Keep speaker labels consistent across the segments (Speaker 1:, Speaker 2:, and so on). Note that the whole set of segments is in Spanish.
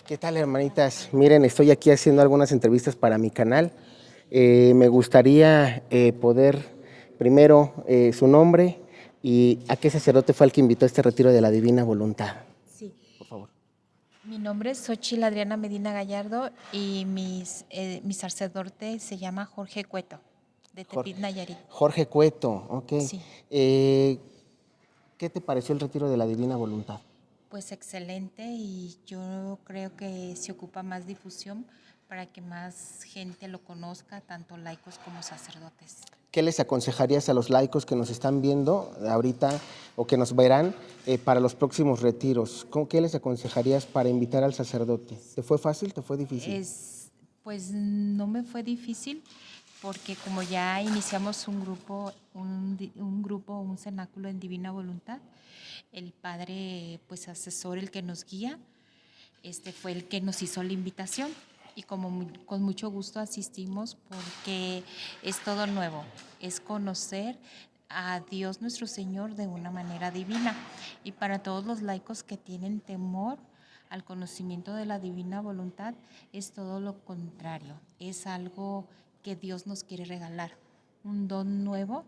Speaker 1: ¿Qué tal, hermanitas? Miren, estoy aquí haciendo algunas entrevistas para mi canal. Me gustaría poder, primero, su nombre y a qué sacerdote fue el que invitó a este retiro de la Divina Voluntad.
Speaker 2: Sí,
Speaker 1: Por favor.
Speaker 2: mi nombre es Xochitl Adriana Medina Gallardo y mi sacerdote se llama Jorge Cueto, de
Speaker 1: Jorge,
Speaker 2: Tepit, Nayarit.
Speaker 1: Jorge Cueto, ok.
Speaker 2: Sí,
Speaker 1: ¿Qué te pareció el retiro de la Divina Voluntad?
Speaker 2: pues excelente y yo creo que se ocupa más difusión para que más gente lo conozca, tanto laicos como sacerdotes.
Speaker 1: ¿Qué les aconsejarías a los laicos que nos están viendo ahorita o que nos verán para los próximos retiros? ¿Qué les aconsejarías para invitar al sacerdote? ¿Te fue fácil? ¿Te fue difícil?
Speaker 2: Pues no me fue difícil porque como ya iniciamos un cenáculo en Divina Voluntad, el padre pues asesor, el que nos guía, fue el que nos hizo la invitación y con mucho gusto asistimos porque es todo nuevo, es conocer a Dios nuestro Señor de una manera divina. Y para todos los laicos que tienen temor al conocimiento de la divina voluntad, es todo lo contrario, es algo que Dios nos quiere regalar, un don nuevo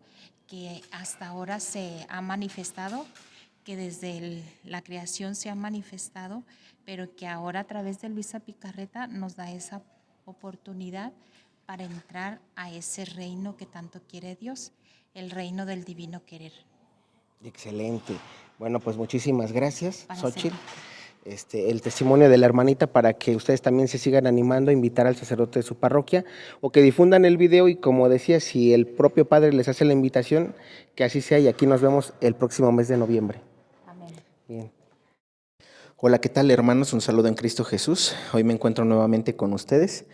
Speaker 2: que hasta ahora se ha manifestado, que desde la creación se ha manifestado, pero que ahora a través de Luisa Picarreta nos da esa oportunidad para entrar a ese reino que tanto quiere Dios, el reino del divino querer.
Speaker 1: Excelente. Bueno, pues muchísimas gracias,
Speaker 2: Para
Speaker 1: Xochitl.
Speaker 2: servirte.
Speaker 1: El testimonio de la hermanita para que ustedes también se sigan animando a invitar al sacerdote de su parroquia o que difundan el video y como decía, si el propio padre les hace la invitación, que así sea y aquí nos vemos el próximo mes de noviembre.
Speaker 2: Amén.
Speaker 1: Bien. Hola, ¿qué tal, hermanos? Un saludo en Cristo Jesús. Hoy me encuentro nuevamente con ustedes.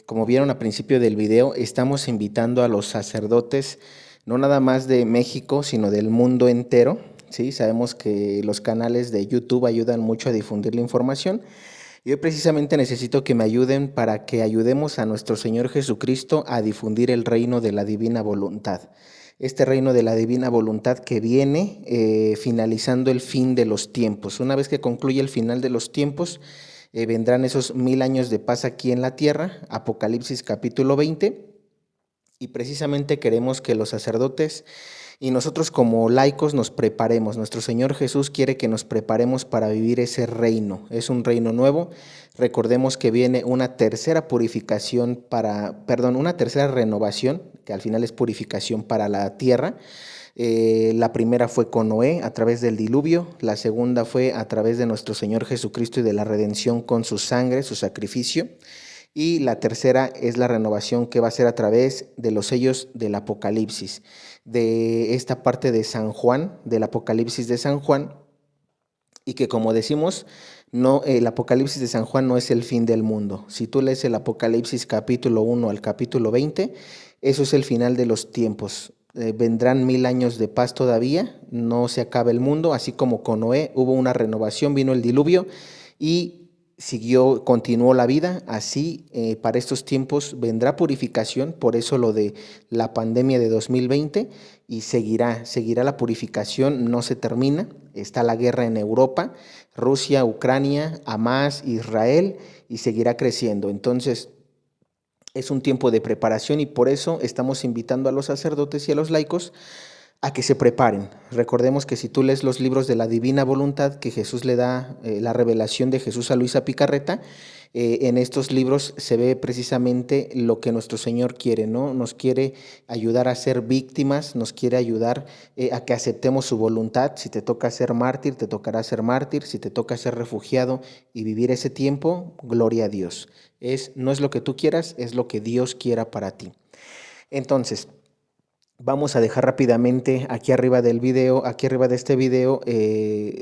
Speaker 1: Como vieron al principio del video, estamos invitando a los sacerdotes, no nada más de México, sino del mundo entero. ¿Sí? Sabemos que los canales de YouTube ayudan mucho a difundir la información. Y hoy precisamente necesito que me ayuden para que ayudemos a nuestro Señor Jesucristo a difundir el reino de la divina voluntad. Este reino de la divina voluntad que viene finalizando el fin de los tiempos. Una vez que concluye el final de los tiempos, vendrán esos 1000 años de paz aquí en la tierra, Apocalipsis capítulo 20, y precisamente queremos que los sacerdotes y nosotros como laicos nos preparemos. Nuestro Señor Jesús quiere que nos preparemos para vivir ese reino. Es un reino nuevo. Recordemos que viene una tercera purificación una tercera renovación, que al final es purificación para la tierra. La primera fue con Noé a través del diluvio, la segunda fue a través de nuestro Señor Jesucristo y de la redención con su sangre, su sacrificio. Y la tercera es la renovación que va a ser a través de los sellos del Apocalipsis, de esta parte de San Juan, del Apocalipsis de San Juan, y que como decimos, no, el Apocalipsis de San Juan no es el fin del mundo. Si tú lees el Apocalipsis capítulo 1 al capítulo 20, eso es el final de los tiempos. Vendrán 1000 años de paz todavía, no se acaba el mundo, así como con Noé hubo una renovación, vino el diluvio y continuó la vida, así para estos tiempos vendrá purificación, por eso lo de la pandemia de 2020 y seguirá la purificación, no se termina, está la guerra en Europa, Rusia, Ucrania, Hamas, Israel y seguirá creciendo. Entonces es un tiempo de preparación y por eso estamos invitando a los sacerdotes y a los laicos a que se preparen. Recordemos que si tú lees los libros de la divina voluntad que Jesús le da, la revelación de Jesús a Luisa Picarreta, en estos libros se ve precisamente lo que nuestro Señor quiere, ¿no? Nos quiere ayudar a ser víctimas, nos quiere ayudar a que aceptemos su voluntad. Si te toca ser mártir, te tocará ser mártir. Si te toca ser refugiado y vivir ese tiempo, gloria a Dios. No es lo que tú quieras, es lo que Dios quiera para ti. Entonces, vamos a dejar rápidamente aquí arriba del video, aquí arriba de este video,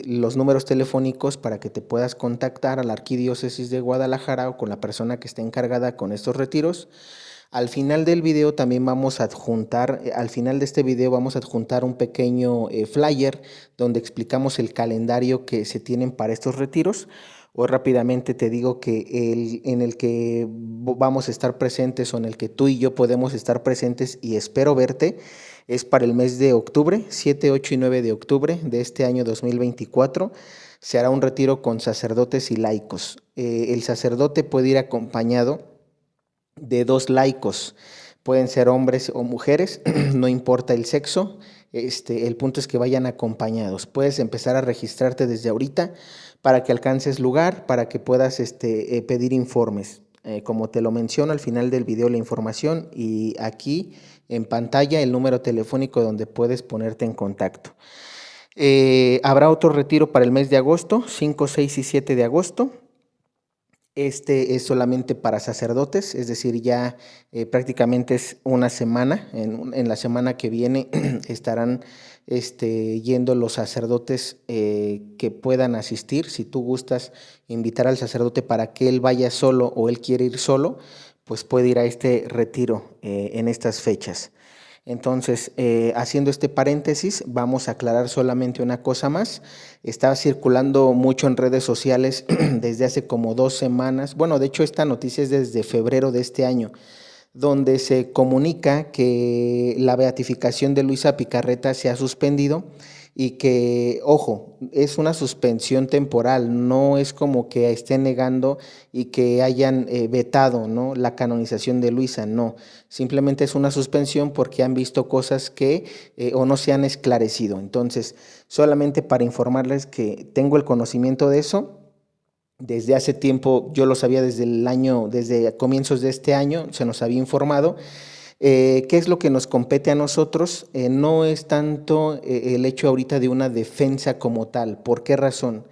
Speaker 1: los números telefónicos para que te puedas contactar a la Arquidiócesis de Guadalajara o con la persona que esté encargada con estos retiros. Al final del video también vamos a adjuntar, al final de este video vamos a adjuntar un pequeño flyer donde explicamos el calendario que se tienen para estos retiros. Hoy rápidamente te digo que en el que vamos a estar presentes o en el que tú y yo podemos estar presentes y espero verte es para el mes de octubre, 7, 8 y 9 de octubre de este año 2024. Se hará un retiro con sacerdotes y laicos. El sacerdote puede ir acompañado de 2 laicos. Pueden ser hombres o mujeres, no importa el sexo. El punto es que vayan acompañados. Puedes empezar a registrarte desde ahorita para que alcances lugar, para que puedas pedir informes. Como te lo menciono al final del video, la información, y aquí en pantalla el número telefónico donde puedes ponerte en contacto. Habrá otro retiro para el mes de agosto, 5, 6 y 7 de agosto. Este es solamente para sacerdotes, es decir, ya prácticamente es una semana. En la semana que viene estarán yendo los sacerdotes que puedan asistir. Si tú gustas invitar al sacerdote para que él vaya solo o él quiere ir solo, pues puede ir a este retiro en estas fechas. Entonces, haciendo este paréntesis, vamos a aclarar solamente una cosa más. Está circulando mucho en redes sociales desde hace como 2 semanas. Bueno, de hecho, esta noticia es desde febrero de este año, donde se comunica que la beatificación de Luisa Picarreta se ha suspendido y que, ojo, es una suspensión temporal, no es como que estén negando y que hayan vetado, ¿no?, la canonización de Luisa, no, simplemente es una suspensión porque han visto cosas que o no se han esclarecido. Entonces, solamente para informarles que tengo el conocimiento de eso. Desde hace tiempo, yo lo sabía desde comienzos de este año, se nos había informado. ¿Qué es lo que nos compete a nosotros? No es tanto el hecho ahorita de una defensa como tal. ¿Por qué razón?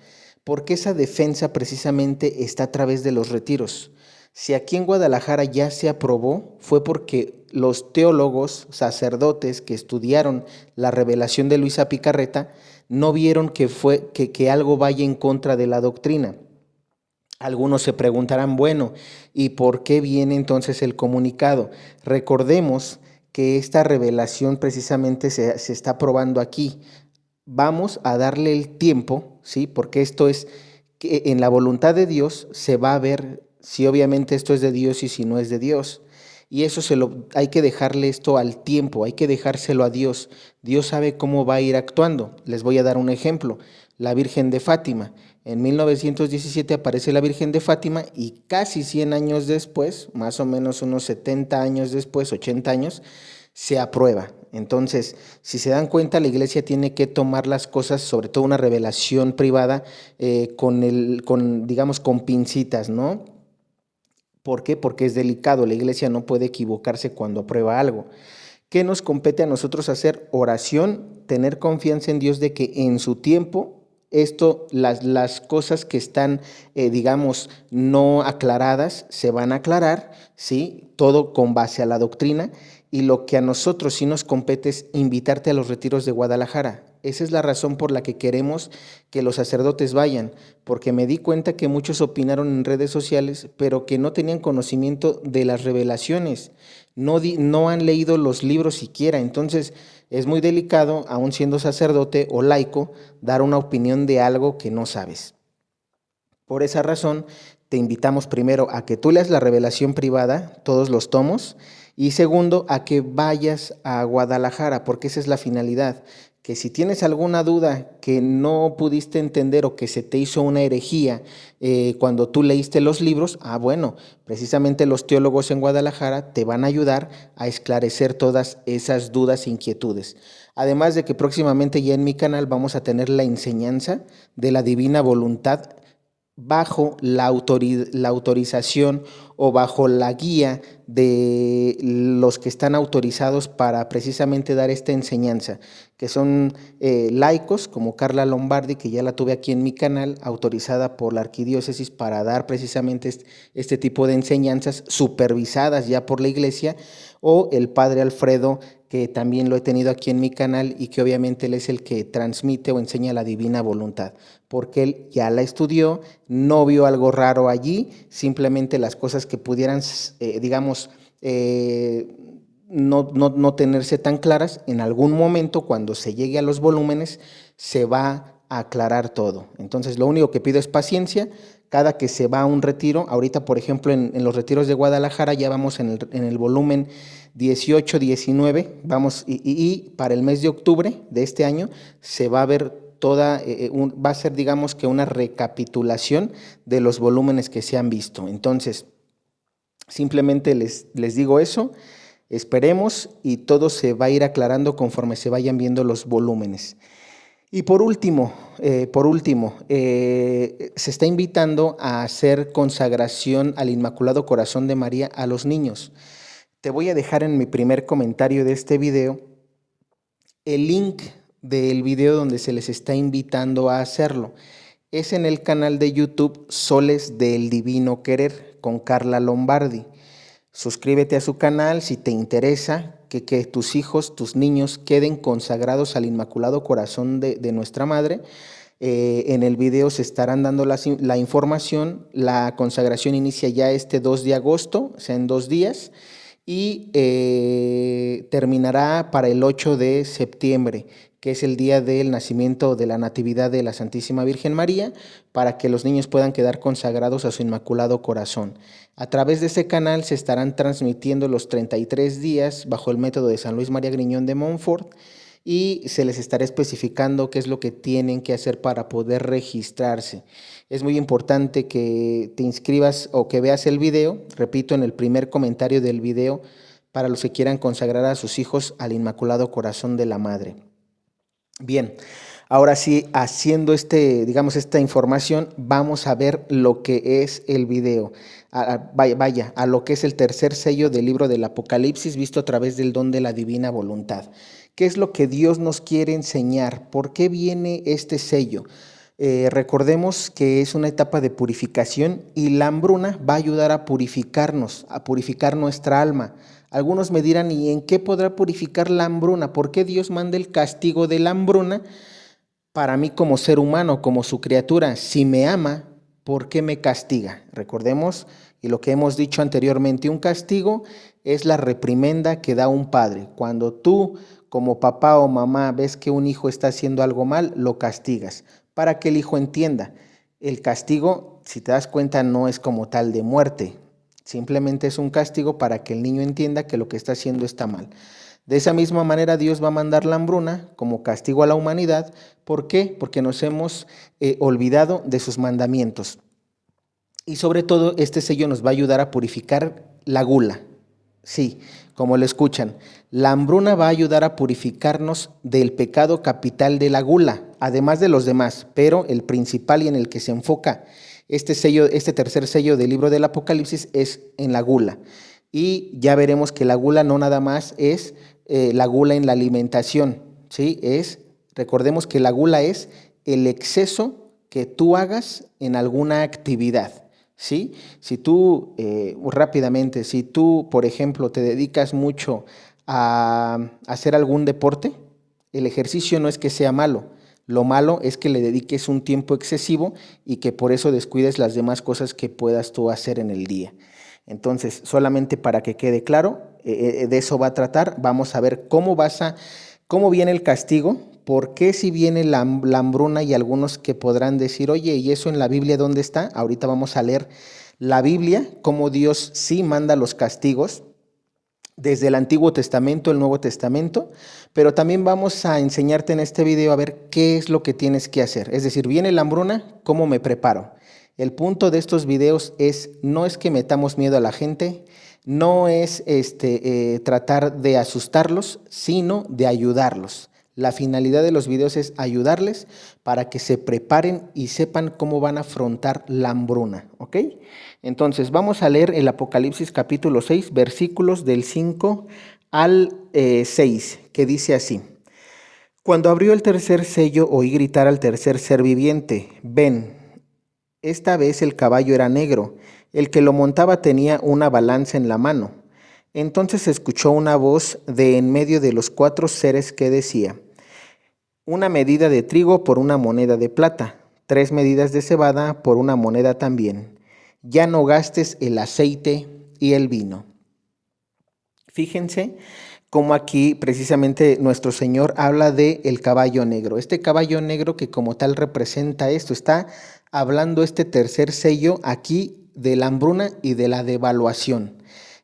Speaker 1: Porque esa defensa precisamente está a través de los retiros. Si aquí en Guadalajara ya se aprobó, fue porque los teólogos, sacerdotes que estudiaron la revelación de Luisa Picarreta, no vieron que algo vaya en contra de la doctrina. Algunos se preguntarán, bueno, ¿y por qué viene entonces el comunicado? Recordemos que esta revelación precisamente se está probando aquí. Vamos a darle el tiempo, ¿sí? Porque esto es que en la voluntad de Dios se va a ver si obviamente esto es de Dios y si no es de Dios. Y eso hay que dejarle esto al tiempo, hay que dejárselo a Dios. Dios sabe cómo va a ir actuando. Les voy a dar un ejemplo. La Virgen de Fátima. En 1917 aparece la Virgen de Fátima y casi 100 años después, más o menos unos 70 años después, 80 años, se aprueba. Entonces, si se dan cuenta, la iglesia tiene que tomar las cosas, sobre todo una revelación privada, digamos, con pincitas, ¿no? ¿Por qué? Porque es delicado, la iglesia no puede equivocarse cuando aprueba algo. ¿Qué nos compete a nosotros hacer? Oración, tener confianza en Dios de que en su tiempo las cosas que están, digamos, no aclaradas, se van a aclarar, ¿sí? Todo con base a la doctrina, y lo que a nosotros sí nos compete es invitarte a los retiros de Guadalajara. Esa es la razón por la que queremos que los sacerdotes vayan, porque me di cuenta que muchos opinaron en redes sociales, pero que no tenían conocimiento de las revelaciones, no han leído los libros siquiera. Entonces, es muy delicado, aun siendo sacerdote o laico, dar una opinión de algo que no sabes. Por esa razón, te invitamos primero a que tú leas la revelación privada, todos los tomos, y segundo, a que vayas a Guadalajara, porque esa es la finalidad. Que si tienes alguna duda que no pudiste entender o que se te hizo una herejía cuando tú leíste los libros, bueno, precisamente los teólogos en Guadalajara te van a ayudar a esclarecer todas esas dudas e inquietudes. Además de que próximamente ya en mi canal vamos a tener la enseñanza de la divina voluntad bajo la autorización o bajo la guía de los que están autorizados para precisamente dar esta enseñanza, que son laicos como Carla Lombardi, que ya la tuve aquí en mi canal, autorizada por la arquidiócesis para dar precisamente este tipo de enseñanzas supervisadas ya por la iglesia, o el padre Alfredo, que también lo he tenido aquí en mi canal y que obviamente él es el que transmite o enseña la divina voluntad, porque él ya la estudió, no vio algo raro allí, simplemente las cosas que pudieran, digamos, no tenerse tan claras, en algún momento cuando se llegue a los volúmenes se va a aclarar todo. Entonces lo único que pido es paciencia. Cada que se va a un retiro, ahorita por ejemplo en los retiros de Guadalajara ya vamos en el volumen 18, 19, vamos, y para el mes de octubre de este año se va a ver va a ser, digamos que una recapitulación de los volúmenes que se han visto. Entonces, simplemente les digo eso, esperemos y todo se va a ir aclarando conforme se vayan viendo los volúmenes. Y por último, se está invitando a hacer consagración al Inmaculado Corazón de María a los niños. Te voy a dejar en mi primer comentario de este video el link del video donde se les está invitando a hacerlo. Es en el canal de YouTube Soles del Divino Querer con Carla Lombardi. Suscríbete a su canal si te interesa que tus hijos, tus niños queden consagrados al Inmaculado Corazón de nuestra Madre. En el video se estarán dando la información. La consagración inicia ya este 2 de agosto, o sea, en 2 días, y terminará para el 8 de septiembre, que es el día del nacimiento de la Natividad de la Santísima Virgen María, para que los niños puedan quedar consagrados a su Inmaculado Corazón. A través de ese canal se estarán transmitiendo los 33 días bajo el método de San Luis María Griñón de Montfort, y se les estará especificando qué es lo que tienen que hacer para poder registrarse. Es muy importante que te inscribas o que veas el video, repito, en el primer comentario del video, para los que quieran consagrar a sus hijos al Inmaculado Corazón de la Madre. Bien, ahora sí, haciendo esta información, vamos a ver lo que es el video. A lo que es el tercer sello del libro del Apocalipsis, visto a través del don de la divina voluntad. ¿Qué es lo que Dios nos quiere enseñar? ¿Por qué viene este sello? Recordemos que es una etapa de purificación y la hambruna va a ayudar a purificarnos, a purificar nuestra alma. Algunos me dirán, ¿y en qué podrá purificar la hambruna? ¿Por qué Dios manda el castigo de la hambruna para mí como ser humano, como su criatura? Si me ama, ¿por qué me castiga? Recordemos, y lo que hemos dicho anteriormente, un castigo es la reprimenda que da un padre. Cuando tú, como papá o mamá, ves que un hijo está haciendo algo mal, lo castigas, para que el hijo entienda. El castigo, si te das cuenta, no es como tal de muerte. Simplemente es un castigo para que el niño entienda que lo que está haciendo está mal. De esa misma manera Dios va a mandar la hambruna como castigo a la humanidad. ¿Por qué? Porque nos hemos olvidado de sus mandamientos. Y sobre todo este sello nos va a ayudar a purificar la gula. Sí, como lo escuchan, la hambruna va a ayudar a purificarnos del pecado capital de la gula, además de los demás, pero el principal y en el que se enfoca este tercer sello del libro del Apocalipsis es en la gula. Y ya veremos que la gula no nada más es la gula en la alimentación, ¿sí? Recordemos que la gula es el exceso que tú hagas en alguna actividad, ¿sí? Si tú, si tú, por ejemplo, te dedicas mucho a hacer algún deporte, el ejercicio no es que sea malo. Lo malo es que le dediques un tiempo excesivo y que por eso descuides las demás cosas que puedas tú hacer en el día. Entonces, solamente para que quede claro, de eso va a tratar. Vamos a ver cómo viene el castigo, por qué si viene la hambruna, y algunos que podrán decir, oye, ¿y eso en la Biblia dónde está? Ahorita vamos a leer la Biblia, cómo Dios sí manda los castigos, desde el Antiguo Testamento, el Nuevo Testamento, pero también vamos a enseñarte en este video a ver qué es lo que tienes que hacer. Es decir, viene la hambruna, ¿cómo me preparo? El punto de estos videos no es que metamos miedo a la gente, no es tratar de asustarlos, sino de ayudarlos. La finalidad de los videos es ayudarles para que se preparen y sepan cómo van a afrontar la hambruna, ¿ok? Entonces, vamos a leer el Apocalipsis capítulo 6, versículos del 5 al 6, que dice así. Cuando abrió el tercer sello, oí gritar al tercer ser viviente, ven. Esta vez el caballo era negro, el que lo montaba tenía una balanza en la mano. Entonces se escuchó una voz de en medio de los 4 seres que decía, una medida de trigo por una moneda de plata, 3 medidas de cebada por una moneda también. Ya no gastes el aceite y el vino. Fíjense cómo aquí precisamente nuestro Señor habla de el caballo negro. Este caballo negro que como tal representa esto, está hablando este tercer sello aquí de la hambruna y de la devaluación.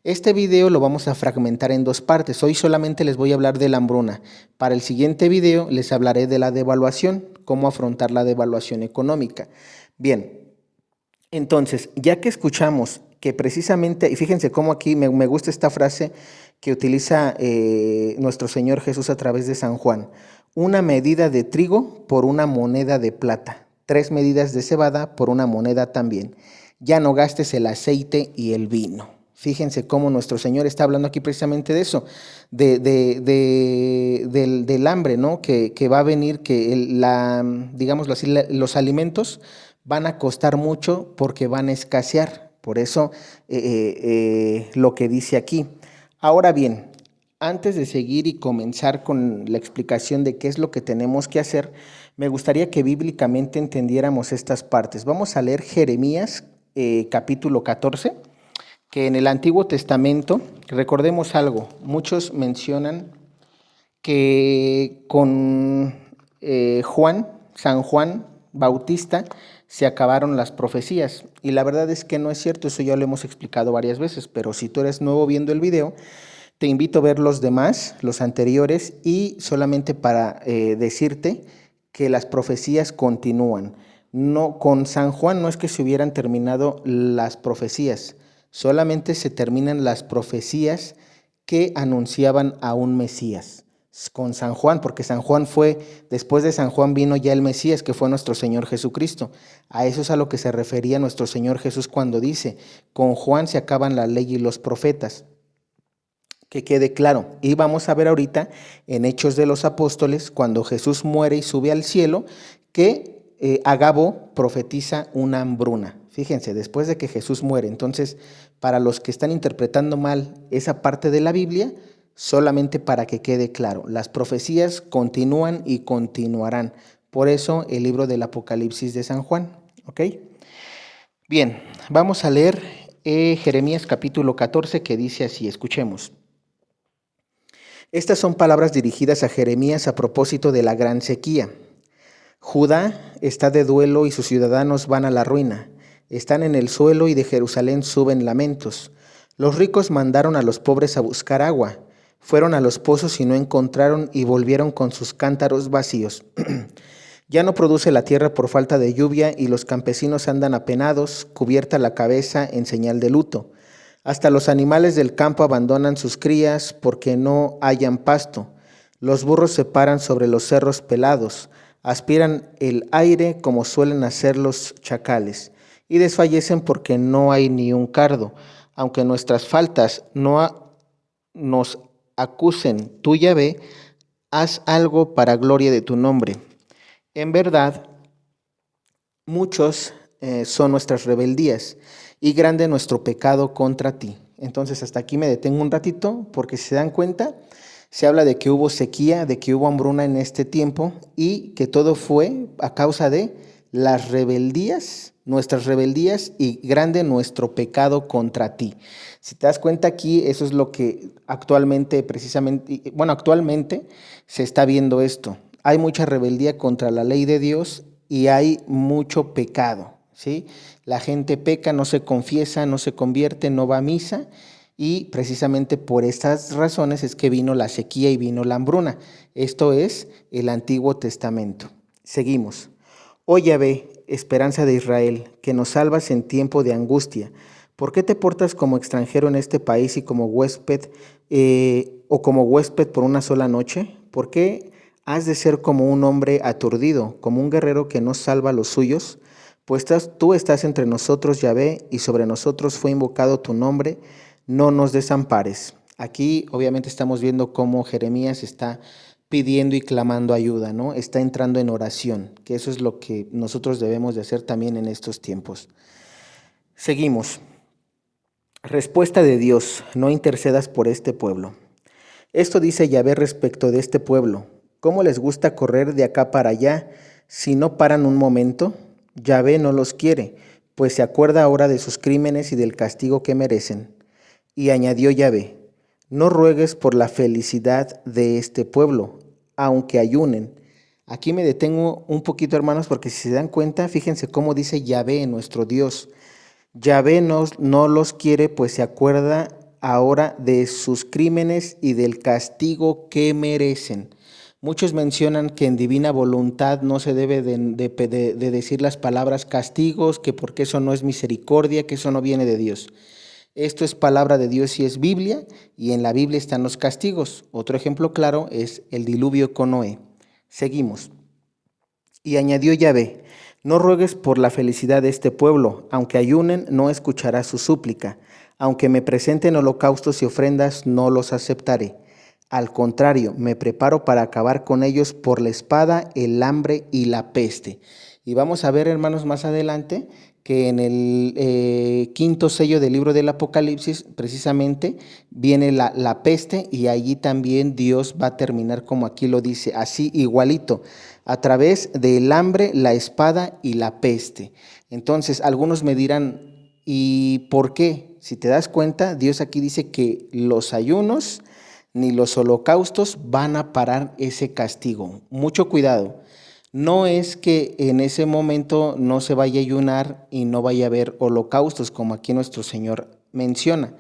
Speaker 1: Este video lo vamos a fragmentar en dos partes. Hoy solamente les voy a hablar de la hambruna. Para el siguiente video les hablaré de la devaluación, cómo afrontar la devaluación económica. Bien, entonces, ya que escuchamos que precisamente, y fíjense cómo aquí me gusta esta frase que utiliza nuestro Señor Jesús a través de San Juan: una medida de trigo por una moneda de plata, 3 medidas de cebada por una moneda también. Ya no gastes el aceite y el vino. Fíjense cómo nuestro Señor está hablando aquí precisamente de eso, del hambre, ¿no? Que va a venir, que digámoslo así, los alimentos van a costar mucho porque van a escasear. Por eso lo que dice aquí. Ahora bien, antes de seguir y comenzar con la explicación de qué es lo que tenemos que hacer, me gustaría que bíblicamente entendiéramos estas partes. Vamos a leer Jeremías capítulo 14, que en el Antiguo Testamento, recordemos algo, muchos mencionan que con San Juan Bautista, se acabaron las profecías. Y la verdad es que no es cierto, eso ya lo hemos explicado varias veces, pero si tú eres nuevo viendo el video, te invito a ver los demás, los anteriores, y solamente para decirte que las profecías continúan. No, con San Juan no es que se hubieran terminado las profecías, solamente se terminan las profecías que anunciaban a un Mesías. Con San Juan, porque San Juan fue, después de San Juan vino ya el Mesías, que fue nuestro Señor Jesucristo. A eso es a lo que se refería nuestro Señor Jesús cuando dice: con Juan se acaban la ley y los profetas. Que quede claro. Y vamos a ver ahorita en Hechos de los Apóstoles, cuando Jesús muere y sube al cielo, que Agabo profetiza una hambruna. Fíjense, después de que Jesús muere. Entonces, para los que están interpretando mal esa parte de la Biblia, solamente para que quede claro, las profecías continúan y continuarán. Por eso el libro del Apocalipsis de San Juan. ¿Ok? Bien, vamos a leer Jeremías capítulo 14, que dice así, escuchemos. Estas son palabras dirigidas a Jeremías a propósito de la gran sequía. Judá está de duelo y sus ciudadanos van a la ruina. Están en el suelo y de Jerusalén suben lamentos. Los ricos mandaron a los pobres a buscar agua. Fueron a los pozos y no encontraron y volvieron con sus cántaros vacíos. Ya no produce la tierra por falta de lluvia y los campesinos andan apenados, cubierta la cabeza en señal de luto. Hasta los animales del campo abandonan sus crías porque no hayan pasto. Los burros se paran sobre los cerros pelados, aspiran el aire como suelen hacer los chacales, y desfallecen porque no hay ni un cardo. Aunque nuestras faltas nos acusen, tú, Yahvé, haz algo para gloria de tu nombre. En verdad, muchos son nuestras rebeldías y grande nuestro pecado contra ti. Entonces hasta aquí me detengo un ratito, porque si se dan cuenta, se habla de que hubo sequía, de que hubo hambruna en este tiempo y que todo fue a causa de las rebeldías, nuestras rebeldías, y grande nuestro pecado contra ti. Si te das cuenta aquí, eso es lo que actualmente se está viendo esto. Hay mucha rebeldía contra la ley de Dios y hay mucho pecado, ¿sí? La gente peca, no se confiesa, no se convierte, no va a misa, y precisamente por estas razones es que vino la sequía y vino la hambruna. Esto es el Antiguo Testamento. Seguimos. Oh Yahvé, esperanza de Israel, que nos salvas en tiempo de angustia, ¿por qué te portas como extranjero en este país y como huésped como huésped por una sola noche? ¿Por qué has de ser como un hombre aturdido, como un guerrero que no salva a los suyos? Pues tú estás entre nosotros, Yahvé, y sobre nosotros fue invocado tu nombre, no nos desampares. Aquí obviamente estamos viendo cómo Jeremías está pidiendo y clamando ayuda, ¿no? Está entrando en oración, que eso es lo que nosotros debemos de hacer también en estos tiempos. Seguimos. Respuesta de Dios: no intercedas por este pueblo. Esto dice Yahvé respecto de este pueblo: ¿cómo les gusta correr de acá para allá si no paran un momento? Yahvé no los quiere, pues se acuerda ahora de sus crímenes y del castigo que merecen. Y añadió Yahvé: no ruegues por la felicidad de este pueblo, aunque ayunen. Aquí me detengo un poquito, hermanos, porque si se dan cuenta, fíjense cómo dice Yahvé, nuestro Dios. Yahvé no los quiere, pues se acuerda ahora de sus crímenes y del castigo que merecen. Muchos mencionan que en divina voluntad no se debe de decir las palabras castigos, que porque eso no es misericordia, que eso no viene de Dios. Esto es palabra de Dios y es Biblia, y en la Biblia están los castigos. Otro ejemplo claro es el diluvio con Noé. Seguimos. Y añadió Yahvé: no ruegues por la felicidad de este pueblo, aunque ayunen, no escuchará su súplica. Aunque me presenten holocaustos y ofrendas, no los aceptaré. Al contrario, me preparo para acabar con ellos por la espada, el hambre y la peste. Y vamos a ver, hermanos, más adelante que en el quinto sello del libro del Apocalipsis, precisamente, viene la peste, y allí también Dios va a terminar como aquí lo dice, así igualito, a través del hambre, la espada y la peste. Entonces, algunos me dirán, ¿y por qué? Si te das cuenta, Dios aquí dice que los ayunos ni los holocaustos van a parar ese castigo. Mucho cuidado. No es que en ese momento no se vaya a ayunar y no vaya a haber holocaustos, como aquí nuestro Señor menciona.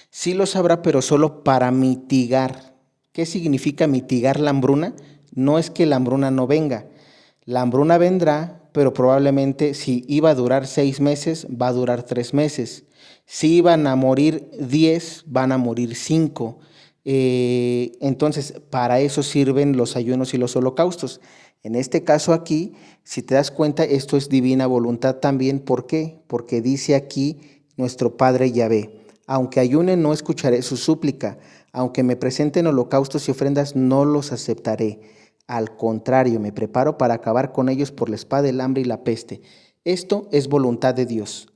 Speaker 1: Sí los habrá, pero solo para mitigar. ¿Qué significa mitigar la hambruna? No es que la hambruna no venga. La hambruna vendrá, pero probablemente si iba a durar 6 meses, va a durar 3 meses. Si iban a morir 10, van a morir 5. Entonces, para eso sirven los ayunos y los holocaustos. En este caso aquí, si te das cuenta, esto es divina voluntad también. ¿Por qué? Porque dice aquí nuestro Padre Yahvé: aunque ayunen, no escucharé su súplica. Aunque me presenten holocaustos y ofrendas, no los aceptaré. Al contrario, me preparo para acabar con ellos por la espada, el hambre y la peste. Esto es voluntad de Dios.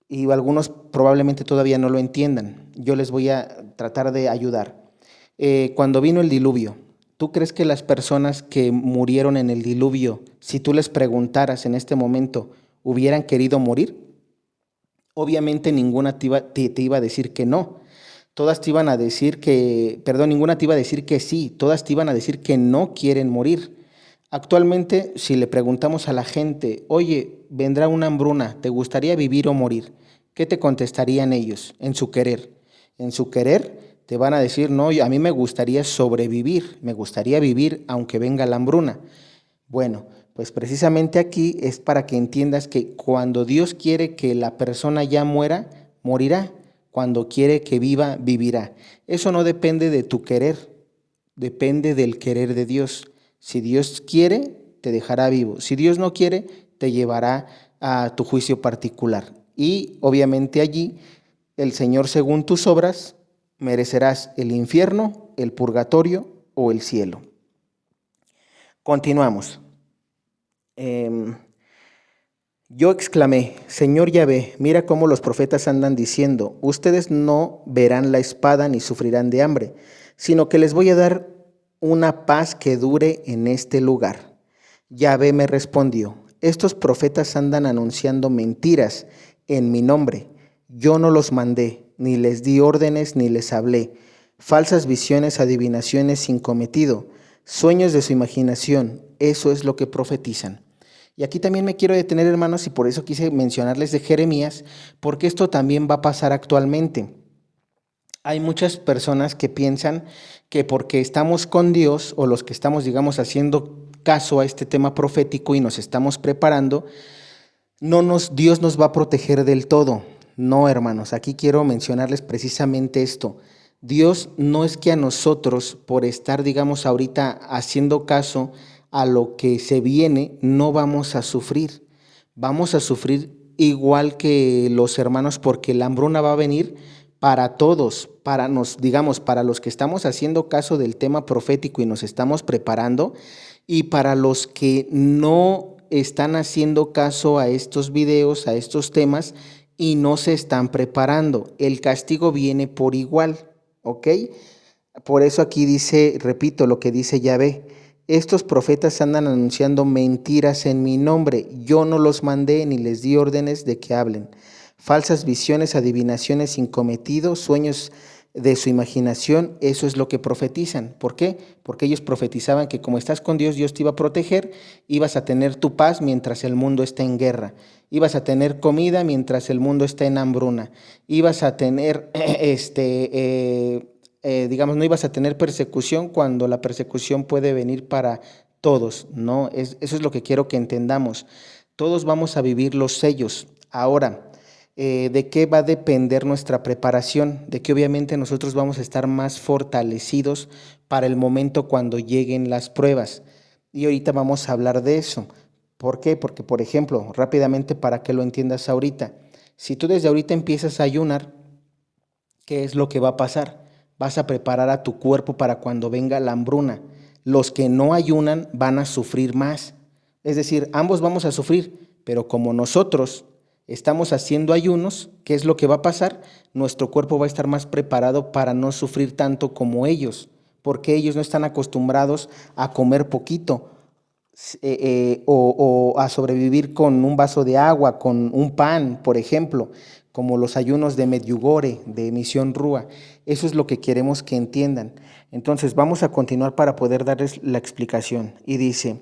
Speaker 1: Y algunos probablemente todavía no lo entiendan. Yo les voy a tratar de ayudar. Cuando vino el diluvio, ¿tú crees que las personas que murieron en el diluvio, si tú les preguntaras en este momento, hubieran querido morir? Obviamente ninguna te iba a decir que no. Todas te iban a decir que, perdón, ninguna te iba a decir que sí. Todas te iban a decir que no quieren morir. Actualmente, si le preguntamos a la gente, oye, vendrá una hambruna, ¿te gustaría vivir o morir? ¿Qué te contestarían ellos en su querer? En su querer te van a decir, no, a mí me gustaría sobrevivir, me gustaría vivir aunque venga la hambruna. Bueno, pues precisamente aquí es para que entiendas que cuando Dios quiere que la persona ya muera, morirá. Cuando quiere que viva, vivirá. Eso no depende de tu querer, depende del querer de Dios. Si Dios quiere, te dejará vivo. Si Dios no quiere, te llevará a tu juicio particular. Y obviamente allí, el Señor, según tus obras, merecerás el infierno, el purgatorio o el cielo. Continuamos. Yo exclamé: Señor Yahvé, mira cómo los profetas andan diciendo, ustedes no verán la espada ni sufrirán de hambre, sino que les voy a dar una paz que dure en este lugar. Yahvé me respondió: estos profetas andan anunciando mentiras en mi nombre. Yo no los mandé, ni les di órdenes, ni les hablé. Falsas visiones, adivinaciones sin cometido, sueños de su imaginación, eso es lo que profetizan. Y aquí también me quiero detener, hermanos, y por eso quise mencionarles de Jeremías, porque esto también va a pasar actualmente. Hay muchas personas que piensan que porque estamos con Dios, o los que estamos, digamos, haciendo caso a este tema profético y nos estamos preparando, Dios nos va a proteger del todo. No, hermanos, aquí quiero mencionarles precisamente esto. Dios no es que a nosotros, por estar, digamos, ahorita haciendo caso a lo que se viene, no vamos a sufrir. Vamos a sufrir igual que los hermanos, porque la hambruna va a venir para todos, digamos, para los que estamos haciendo caso del tema profético y nos estamos preparando, y para los que no están haciendo caso a estos videos, a estos temas, y no se están preparando. El castigo viene por igual, ¿ok? Por eso aquí dice, repito lo que dice Yahvé: estos profetas andan anunciando mentiras en mi nombre. Yo no los mandé ni les di órdenes de que hablen. Falsas visiones, adivinaciones sin cometido, sueños de su imaginación, eso es lo que profetizan. ¿Por qué? Porque ellos profetizaban que como estás con Dios, Dios te iba a proteger, ibas a tener tu paz mientras el mundo está en guerra, ibas a tener comida mientras el mundo está en hambruna, ibas a tener, digamos, no ibas a tener persecución cuando la persecución puede venir para todos, ¿no? Eso es lo que quiero que entendamos. Todos vamos a vivir los sellos. Ahora, ¿de qué va a depender nuestra preparación? De que obviamente nosotros vamos a estar más fortalecidos para el momento cuando lleguen las pruebas. Y ahorita vamos a hablar de eso. ¿Por qué? Porque, por ejemplo, rápidamente para que lo entiendas ahorita, si tú desde ahorita empiezas a ayunar, ¿qué es lo que va a pasar? Vas a preparar a tu cuerpo para cuando venga la hambruna. Los que no ayunan van a sufrir más. Es decir, ambos vamos a sufrir, pero como nosotros estamos haciendo ayunos, ¿qué es lo que va a pasar? Nuestro cuerpo va a estar más preparado para no sufrir tanto como ellos, porque ellos no están acostumbrados a comer poquito o a sobrevivir con un vaso de agua, con un pan, por ejemplo, como los ayunos de Medjugorje, de Misión Rúa. Eso es lo que queremos que entiendan. Entonces vamos a continuar para poder darles la explicación. Y dice,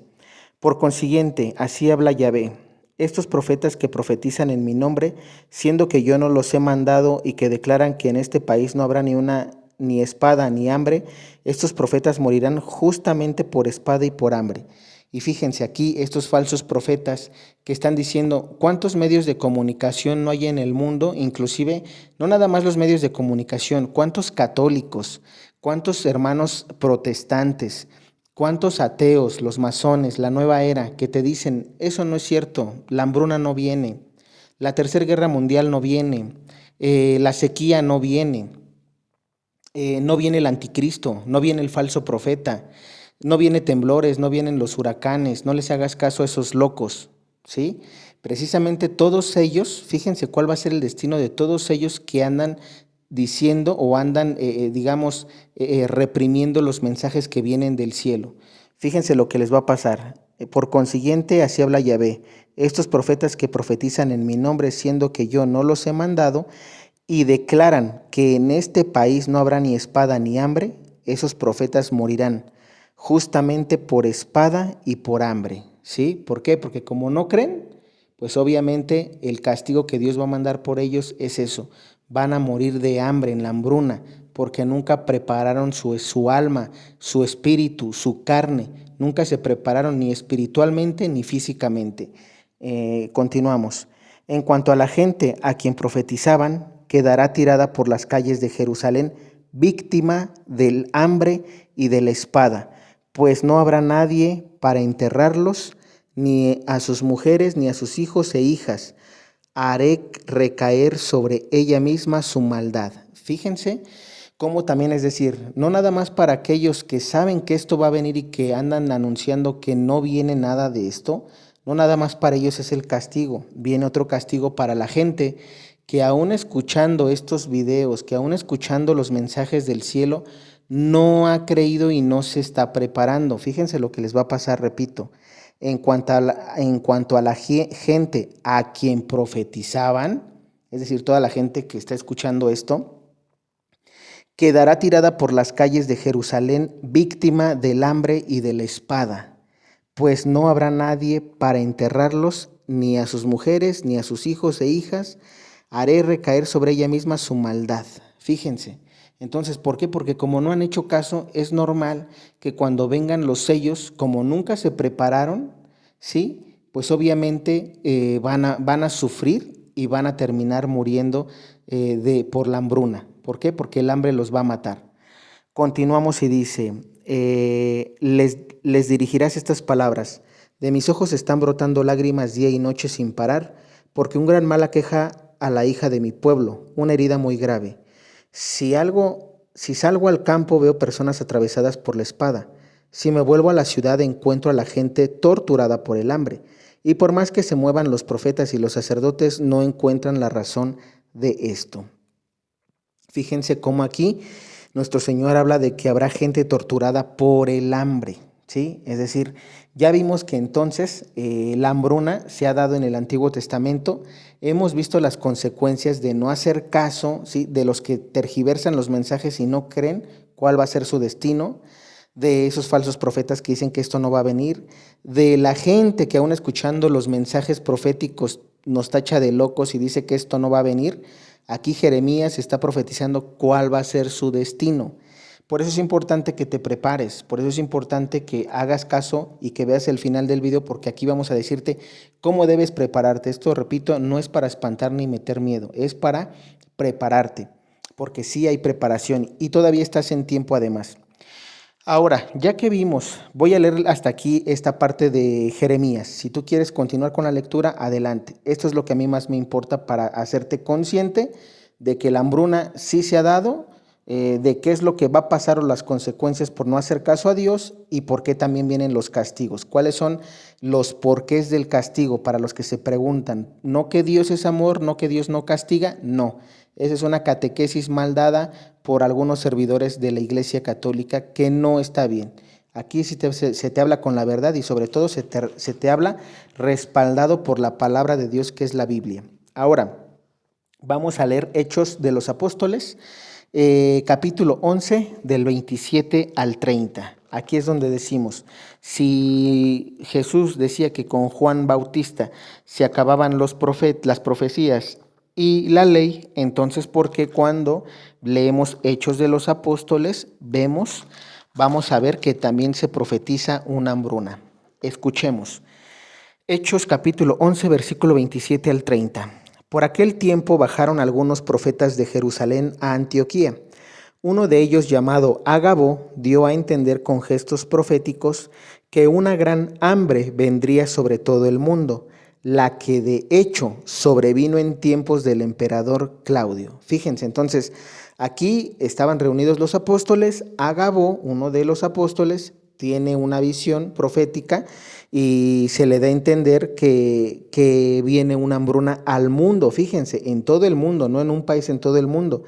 Speaker 1: por consiguiente, así habla Yahvé, estos profetas que profetizan en mi nombre, siendo que yo no los he mandado y que declaran que en este país no habrá ni espada ni hambre, estos profetas morirán justamente por espada y por hambre. Y fíjense aquí estos falsos profetas que están diciendo cuántos medios de comunicación no hay en el mundo, inclusive no nada más los medios de comunicación, cuántos católicos, cuántos hermanos protestantes, cuántos ateos, los masones, la nueva era, que te dicen eso no es cierto, la hambruna no viene, la tercera guerra mundial no viene, la sequía no viene, no viene el anticristo, no viene el falso profeta. No viene temblores, no vienen los huracanes, no les hagas caso a esos locos, ¿sí? Precisamente todos ellos, fíjense cuál va a ser el destino de todos ellos que andan diciendo o andan, digamos, reprimiendo los mensajes que vienen del cielo. Fíjense lo que les va a pasar. Por consiguiente, así habla Yahvé. Estos profetas que profetizan en mi nombre, siendo que yo no los he mandado, y declaran que en este país no habrá ni espada ni hambre, esos profetas morirán justamente por espada y por hambre, ¿sí? ¿Por qué? Porque como no creen, pues obviamente el castigo que Dios va a mandar por ellos es eso, van a morir de hambre en la hambruna, porque nunca prepararon su alma, su espíritu, su carne, nunca se prepararon ni espiritualmente ni físicamente. Continuamos. En cuanto a la gente a quien profetizaban, quedará tirada por las calles de Jerusalén, víctima del hambre y de la espada, pues no habrá nadie para enterrarlos, ni a sus mujeres, ni a sus hijos e hijas. Haré recaer sobre ella misma su maldad. Fíjense cómo también, es decir, no nada más para aquellos que saben que esto va a venir y que andan anunciando que no viene nada de esto, no nada más para ellos es el castigo, viene otro castigo para la gente que aún escuchando estos videos, que aún escuchando los mensajes del cielo, no ha creído y no se está preparando. Fíjense lo que les va a pasar, repito. En cuanto a la gente a quien profetizaban, es decir, toda la gente que está escuchando esto, quedará tirada por las calles de Jerusalén, víctima del hambre y de la espada, pues no habrá nadie para enterrarlos, ni a sus mujeres, ni a sus hijos e hijas. Haré recaer sobre ella misma su maldad. Fíjense. Entonces, ¿por qué? Porque como no han hecho caso, es normal que cuando vengan los sellos, como nunca se prepararon, ¿sí? Pues obviamente van a sufrir y van a terminar muriendo por la hambruna. ¿Por qué? Porque el hambre los va a matar. Continuamos y dice, les dirigirás estas palabras. De mis ojos están brotando lágrimas día y noche sin parar, porque un gran mal aqueja a la hija de mi pueblo, una herida muy grave. Si salgo al campo veo personas atravesadas por la espada. Si me vuelvo a la ciudad encuentro a la gente torturada por el hambre. Y por más que se muevan los profetas y los sacerdotes, no encuentran la razón de esto. Fíjense cómo aquí nuestro Señor habla de que habrá gente torturada por el hambre, ¿sí? Es decir, ya vimos que entonces la hambruna se ha dado en el Antiguo Testamento. Hemos visto las consecuencias de no hacer caso, ¿sí? De los que tergiversan los mensajes y no creen cuál va a ser su destino, de esos falsos profetas que dicen que esto no va a venir, de la gente que aún escuchando los mensajes proféticos nos tacha de locos y dice que esto no va a venir. Aquí Jeremías está profetizando cuál va a ser su destino. Por eso es importante que te prepares, por eso es importante que hagas caso y que veas el final del video, porque aquí vamos a decirte cómo debes prepararte. Esto, repito, no es para espantar ni meter miedo, es para prepararte, porque sí hay preparación y todavía estás en tiempo además. Ahora, ya que vimos, voy a leer hasta aquí esta parte de Jeremías. Si tú quieres continuar con la lectura, adelante. Esto es lo que a mí más me importa para hacerte consciente de que la hambruna sí se ha dado, de qué es lo que va a pasar o las consecuencias por no hacer caso a Dios y por qué también vienen los castigos. ¿Cuáles son los porqués del castigo para los que se preguntan? No que Dios es amor, no que Dios no castiga, no. Esa es una catequesis mal dada por algunos servidores de la Iglesia Católica que no está bien. Aquí se te habla con la verdad y sobre todo se te habla respaldado por la palabra de Dios que es la Biblia. Ahora, vamos a leer Hechos de los Apóstoles, capítulo 11 del 27 al 30. Aquí es donde decimos, si Jesús decía que con Juan Bautista se acababan las profecías y la ley, entonces, ¿por qué cuando leemos Hechos de los Apóstoles vamos a ver que también se profetiza una hambruna? Escuchemos. Hechos capítulo 11, versículo 27 al 30. Por aquel tiempo bajaron algunos profetas de Jerusalén a Antioquía. Uno de ellos, llamado Agabo, dio a entender con gestos proféticos que una gran hambre vendría sobre todo el mundo, la que de hecho sobrevino en tiempos del emperador Claudio. Fíjense, entonces, aquí estaban reunidos los apóstoles. Agabo, uno de los apóstoles, tiene una visión profética y se le da a entender que viene una hambruna al mundo, fíjense, en todo el mundo, no en un país, en todo el mundo.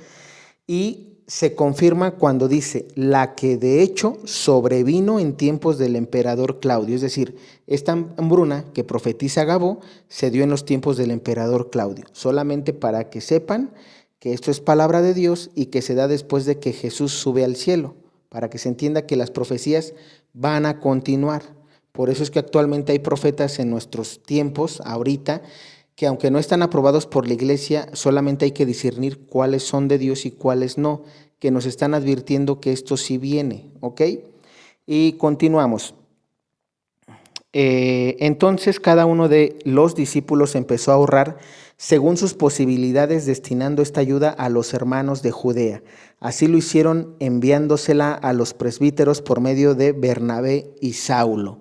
Speaker 1: Y se confirma cuando dice, la que de hecho sobrevino en tiempos del emperador Claudio. Es decir, esta hambruna que profetiza Agabo se dio en los tiempos del emperador Claudio. Solamente para que sepan que esto es palabra de Dios y que se da después de que Jesús sube al cielo, para que se entienda que las profecías van a continuar. Por eso es que actualmente hay profetas en nuestros tiempos, ahorita, que aunque no están aprobados por la iglesia, solamente hay que discernir cuáles son de Dios y cuáles no, que nos están advirtiendo que esto sí viene, ¿ok? Y continuamos. Entonces cada uno de los discípulos empezó a ahorrar según sus posibilidades, destinando esta ayuda a los hermanos de Judea. Así lo hicieron enviándosela a los presbíteros por medio de Bernabé y Saulo.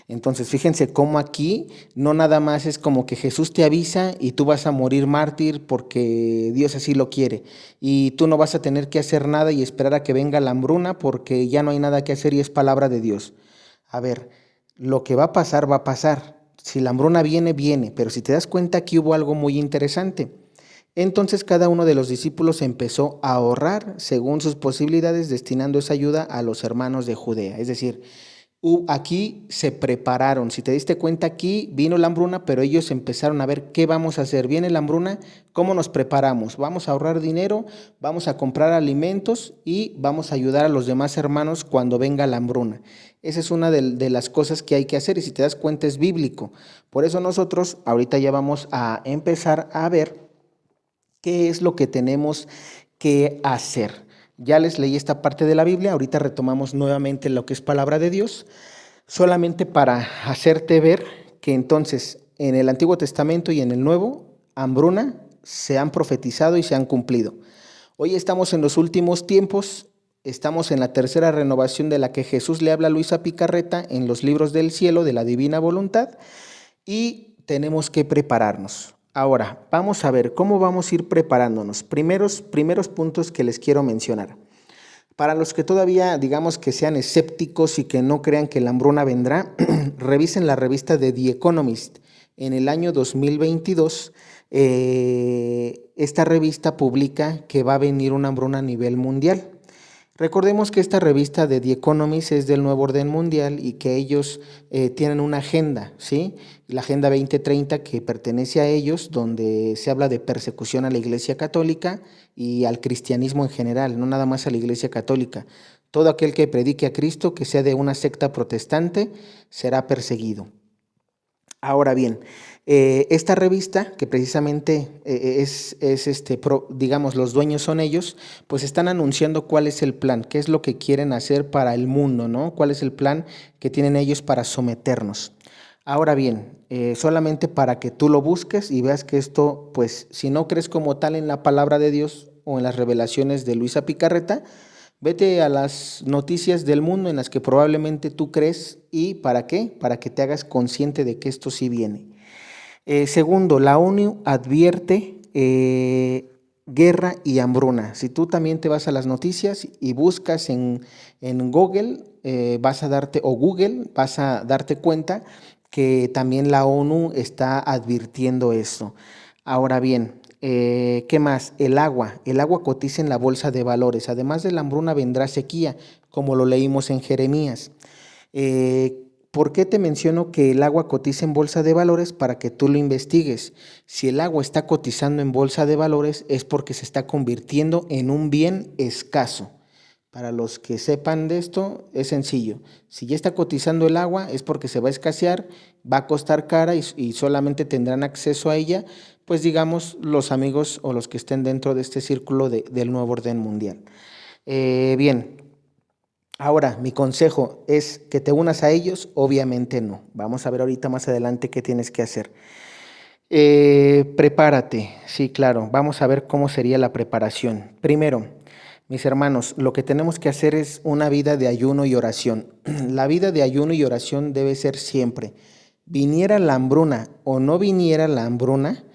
Speaker 1: Entonces, fíjense cómo aquí no nada más es como que Jesús te avisa y tú vas a morir mártir porque Dios así lo quiere. Y tú no vas a tener que hacer nada y esperar a que venga la hambruna porque ya no hay nada que hacer y es palabra de Dios. A ver, lo que va a pasar, va a pasar. Si la hambruna viene, viene. Pero si te das cuenta, aquí hubo algo muy interesante. Entonces cada uno de los discípulos empezó a ahorrar según sus posibilidades, destinando esa ayuda a los hermanos de Judea. Es decir, aquí se prepararon. Si te diste cuenta, aquí vino la hambruna, pero ellos empezaron a ver qué vamos a hacer. Viene la hambruna, ¿cómo nos preparamos? Vamos a ahorrar dinero, vamos a comprar alimentos y vamos a ayudar a los demás hermanos cuando venga la hambruna. Esa es una de las cosas que hay que hacer y si te das cuenta es bíblico. Por eso nosotros ahorita ya vamos a empezar a ver qué es lo que tenemos que hacer. Ya les leí esta parte de la Biblia, ahorita retomamos nuevamente lo que es palabra de Dios, solamente para hacerte ver que entonces en el Antiguo Testamento y en el Nuevo, hambruna se han profetizado y se han cumplido. Hoy estamos en los últimos tiempos, estamos en la tercera renovación de la que Jesús le habla a Luisa Picarreta en los libros del cielo de la divina voluntad y tenemos que prepararnos. Ahora, vamos a ver cómo vamos a ir preparándonos. Primeros puntos que les quiero mencionar. Para los que todavía, digamos, que sean escépticos y que no crean que la hambruna vendrá, revisen la revista de The Economist. En el año 2022, esta revista publica que va a venir una hambruna a nivel mundial. Recordemos que esta revista de The Economist es del Nuevo Orden Mundial y que ellos tienen una agenda, ¿sí? La Agenda 2030 que pertenece a ellos, donde se habla de persecución a la Iglesia Católica y al cristianismo en general, no nada más a la Iglesia Católica. Todo aquel que predique a Cristo, que sea de una secta protestante, será perseguido. Ahora bien, esta revista, que precisamente digamos, los dueños son ellos, pues están anunciando cuál es el plan, qué es lo que quieren hacer para el mundo, ¿no? Cuál es el plan que tienen ellos para someternos. Ahora bien, solamente para que tú lo busques y veas que esto, pues, si no crees como tal en la palabra de Dios o en las revelaciones de Luisa Picarreta, vete a las noticias del mundo en las que probablemente tú crees y ¿para qué? Para que te hagas consciente de que esto sí viene. Segundo, la ONU advierte guerra y hambruna. Si tú también te vas a las noticias y buscas en Google, vas a darte cuenta que también la ONU está advirtiendo esto. Ahora bien, ¿qué más? El agua cotiza en la bolsa de valores. Además de la hambruna vendrá sequía, como lo leímos en Jeremías. ¿Por qué te menciono que el agua cotiza en bolsa de valores? Para que tú lo investigues. Si el agua está cotizando en bolsa de valores es porque se está convirtiendo en un bien escaso. Para los que sepan de esto, es sencillo. Si ya está cotizando el agua es porque se va a escasear, va a costar cara y solamente tendrán acceso a ella, pues digamos, los amigos o los que estén dentro de este círculo del nuevo orden mundial. Bien. Ahora, mi consejo es que te unas a ellos, obviamente no. Vamos a ver ahorita más adelante qué tienes que hacer. Prepárate, sí, claro. Vamos a ver cómo sería la preparación. Primero, mis hermanos, lo que tenemos que hacer es una vida de ayuno y oración. La vida de ayuno y oración debe ser siempre. Viniera la hambruna o no viniera la hambruna,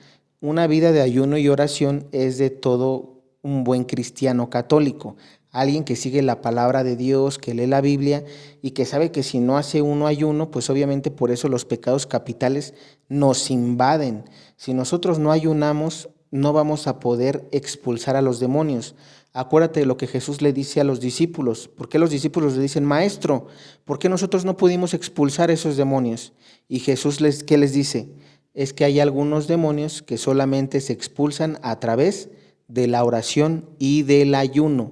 Speaker 1: una vida de ayuno y oración es de todo un buen cristiano católico. Alguien que sigue la palabra de Dios, que lee la Biblia y que sabe que si no hace uno ayuno, pues obviamente por eso los pecados capitales nos invaden. Si nosotros no ayunamos, no vamos a poder expulsar a los demonios. Acuérdate de lo que Jesús le dice a los discípulos. ¿Por qué los discípulos le dicen, maestro, por qué nosotros no pudimos expulsar esos demonios? Y Jesús ¿qué les dice? Es que hay algunos demonios que solamente se expulsan a través de la oración y del ayuno.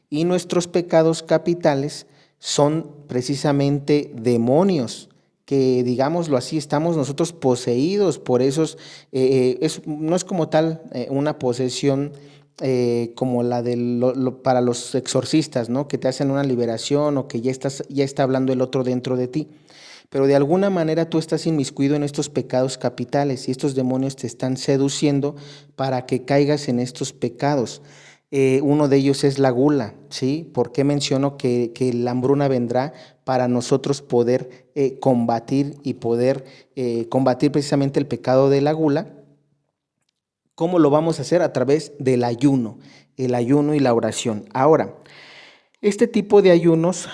Speaker 1: Y nuestros pecados capitales son precisamente demonios, que digámoslo así, estamos nosotros poseídos por esos, no es como tal una posesión como la para los exorcistas, ¿no? Que te hacen una liberación o que ya está hablando el otro dentro de ti. Pero de alguna manera tú estás inmiscuido en estos pecados capitales y estos demonios te están seduciendo para que caigas en estos pecados. Uno de ellos es la gula, ¿sí? ¿Por qué menciono que la hambruna vendrá? Para nosotros poder combatir y poder combatir precisamente el pecado de la gula. ¿Cómo lo vamos a hacer? A través del ayuno, el ayuno y la oración. Ahora, este tipo de ayunos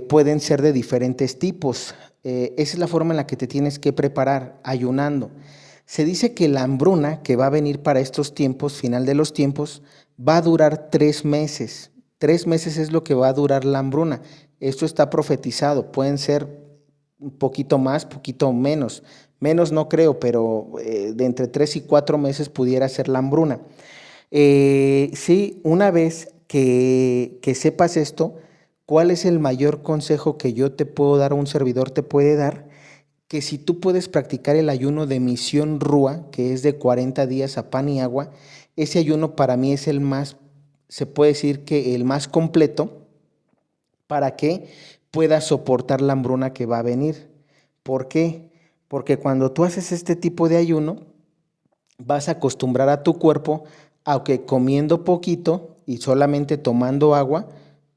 Speaker 1: pueden ser de diferentes tipos. Esa es la forma en la que te tienes que preparar, ayunando. Se dice que la hambruna que va a venir para estos tiempos, final de los tiempos, va a durar 3 meses. 3 meses es lo que va a durar la hambruna. Esto está profetizado. Pueden ser un poquito más, poquito menos. Menos no creo, pero de entre 3 y 4 meses pudiera ser la hambruna. Sí, una vez que sepas esto, ¿cuál es el mayor consejo que yo te puedo dar o un servidor te puede dar? Que si tú puedes practicar el ayuno de misión Rúa, que es de 40 días a pan y agua, ese ayuno para mí es el más, se puede decir que el más completo para que puedas soportar la hambruna que va a venir. ¿Por qué? Porque cuando tú haces este tipo de ayuno, vas a acostumbrar a tu cuerpo a que comiendo poquito y solamente tomando agua,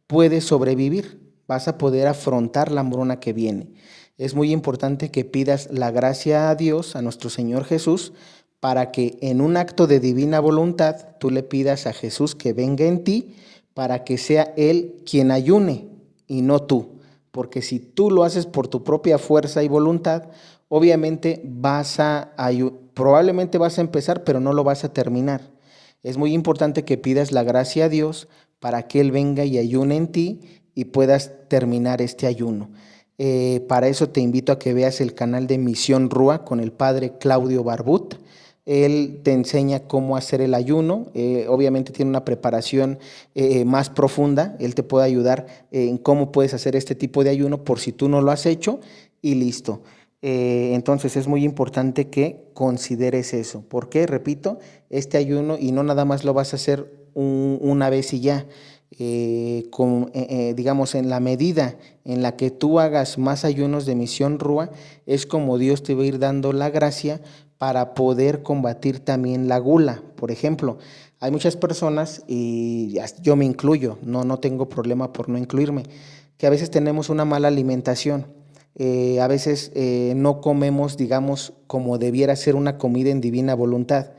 Speaker 1: puedes sobrevivir. Vas a poder afrontar la hambruna que viene. Es muy importante que pidas la gracia a Dios, a nuestro Señor Jesús, para que en un acto de divina voluntad tú le pidas a Jesús que venga en ti para que sea Él quien ayune y no tú. Porque si tú lo haces por tu propia fuerza y voluntad, obviamente probablemente vas a empezar, pero no lo vas a terminar. Es muy importante que pidas la gracia a Dios para que Él venga y ayune en ti y puedas terminar este ayuno. Para eso te invito a que veas el canal de Misión Rúa con el padre Claudio Barbut. Él te enseña cómo hacer el ayuno, obviamente tiene una preparación más profunda, él te puede ayudar en cómo puedes hacer este tipo de ayuno por si tú no lo has hecho y listo. Entonces es muy importante que consideres eso. ¿Por qué? Repito, este ayuno y no nada más lo vas a hacer una vez y ya. Digamos, en la medida en la que tú hagas más ayunos de Misión Rúa, es como Dios te va a ir dando la gracia para poder combatir también la gula. Por ejemplo, hay muchas personas, y yo me incluyo, no tengo problema por no incluirme, que a veces tenemos una mala alimentación. A veces no comemos, digamos, como debiera ser una comida en divina voluntad.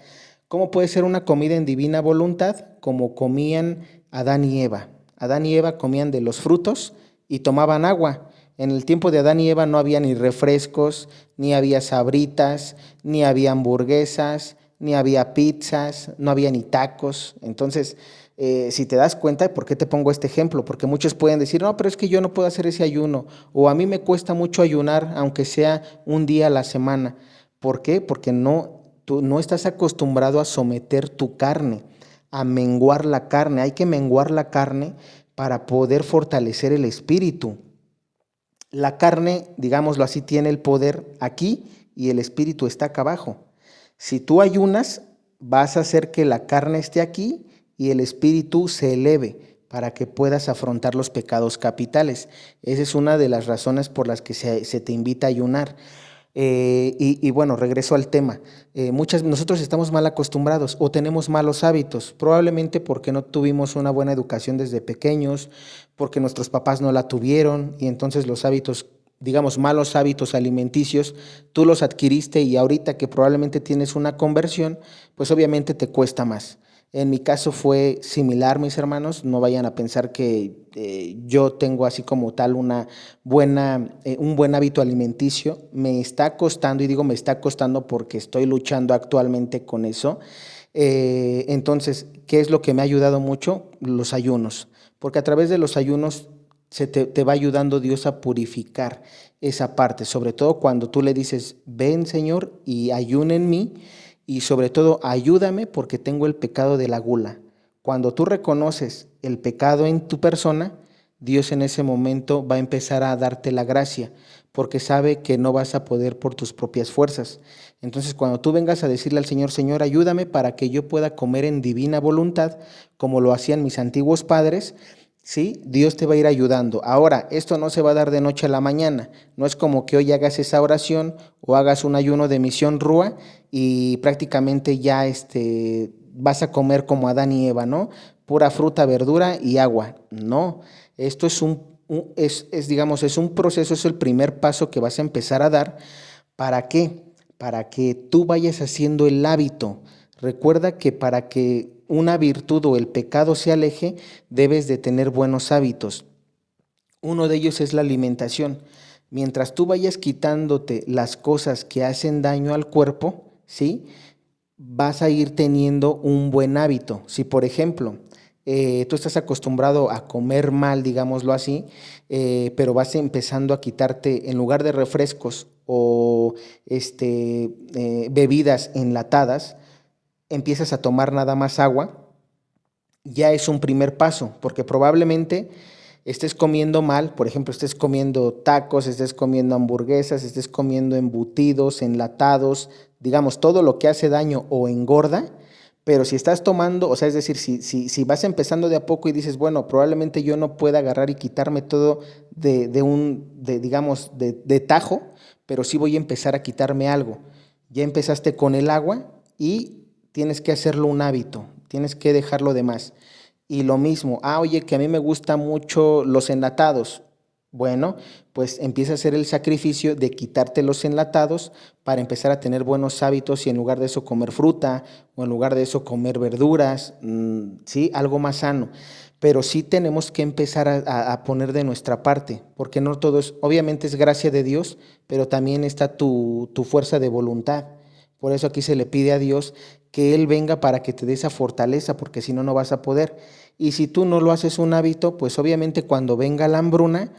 Speaker 1: ¿Cómo puede ser una comida en divina voluntad? Como comían Adán y Eva. Adán y Eva comían de los frutos y tomaban agua. En el tiempo de Adán y Eva no había ni refrescos, ni había sabritas, ni había hamburguesas, ni había pizzas, no había ni tacos. Entonces, si te das cuenta, ¿por qué te pongo este ejemplo? Porque muchos pueden decir, no, pero es que yo no puedo hacer ese ayuno, o a mí me cuesta mucho ayunar, aunque sea un día a la semana. ¿Por qué? Porque tú no estás acostumbrado a someter tu carne, a menguar la carne. Hay que menguar la carne para poder fortalecer el espíritu. La carne, digámoslo así, tiene el poder aquí y el espíritu está acá abajo. Si tú ayunas, vas a hacer que la carne esté aquí y el espíritu se eleve para que puedas afrontar los pecados capitales. Esa es una de las razones por las que se te invita a ayunar. Bueno, regreso al tema. Nosotros estamos mal acostumbrados o tenemos malos hábitos, probablemente porque no tuvimos una buena educación desde pequeños, porque nuestros papás no la tuvieron y entonces los hábitos, digamos, malos hábitos alimenticios, tú los adquiriste y ahorita que probablemente tienes una conversión, pues obviamente te cuesta más. En mi caso fue similar, mis hermanos, no vayan a pensar que yo tengo así como tal un buen hábito alimenticio. Me está costando, y digo me está costando porque estoy luchando actualmente con eso. Entonces, ¿qué es lo que me ha ayudado mucho? Los ayunos, porque a través de los ayunos te va ayudando Dios a purificar esa parte, sobre todo cuando tú le dices, ven Señor y ayuna en mí, y sobre todo ayúdame porque tengo el pecado de la gula. Cuando tú reconoces el pecado en tu persona, Dios en ese momento va a empezar a darte la gracia, porque sabe que no vas a poder por tus propias fuerzas. Entonces, cuando tú vengas a decirle al Señor, Señor, ayúdame para que yo pueda comer en divina voluntad, como lo hacían mis antiguos padres, ¿sí? Dios te va a ir ayudando. Ahora, esto no se va a dar de noche a la mañana. No es como que hoy hagas esa oración o hagas un ayuno de Misión Rúa y prácticamente ya vas a comer como Adán y Eva, ¿no? Pura fruta, verdura y agua. No, esto digamos, es un proceso, es el primer paso que vas a empezar a dar. ¿Para qué? Para que tú vayas haciendo el hábito. Recuerda que para que una virtud o el pecado se aleje, debes de tener buenos hábitos. Uno de ellos es la alimentación. Mientras tú vayas quitándote las cosas que hacen daño al cuerpo, ¿sí? Vas a ir teniendo un buen hábito. Si, por ejemplo, tú estás acostumbrado a comer mal, digámoslo así, pero vas empezando a quitarte, en lugar de refrescos o bebidas enlatadas, empiezas a tomar nada más agua, ya es un primer paso, porque probablemente estés comiendo mal, por ejemplo, estés comiendo tacos, estés comiendo hamburguesas, estés comiendo embutidos, enlatados, digamos, todo lo que hace daño o engorda, pero si estás tomando, o sea, es decir, si vas empezando de a poco y dices, bueno, probablemente yo no pueda agarrar y quitarme todo digamos, de tajo, pero sí voy a empezar a quitarme algo. Ya empezaste con el agua y tienes que hacerlo un hábito, tienes que dejarlo de más. Y lo mismo, oye, que a mí me gustan mucho los enlatados. Bueno, pues empieza a hacer el sacrificio de quitarte los enlatados para empezar a tener buenos hábitos y en lugar de eso comer fruta o en lugar de eso comer verduras, ¿sí? Algo más sano. Pero sí tenemos que empezar a poner de nuestra parte, porque no todo es, obviamente es gracia de Dios, pero también está tu fuerza de voluntad. Por eso aquí se le pide a Dios que Él venga para que te dé esa fortaleza, porque si no, no vas a poder. Y si tú no lo haces un hábito, pues obviamente cuando venga la hambruna,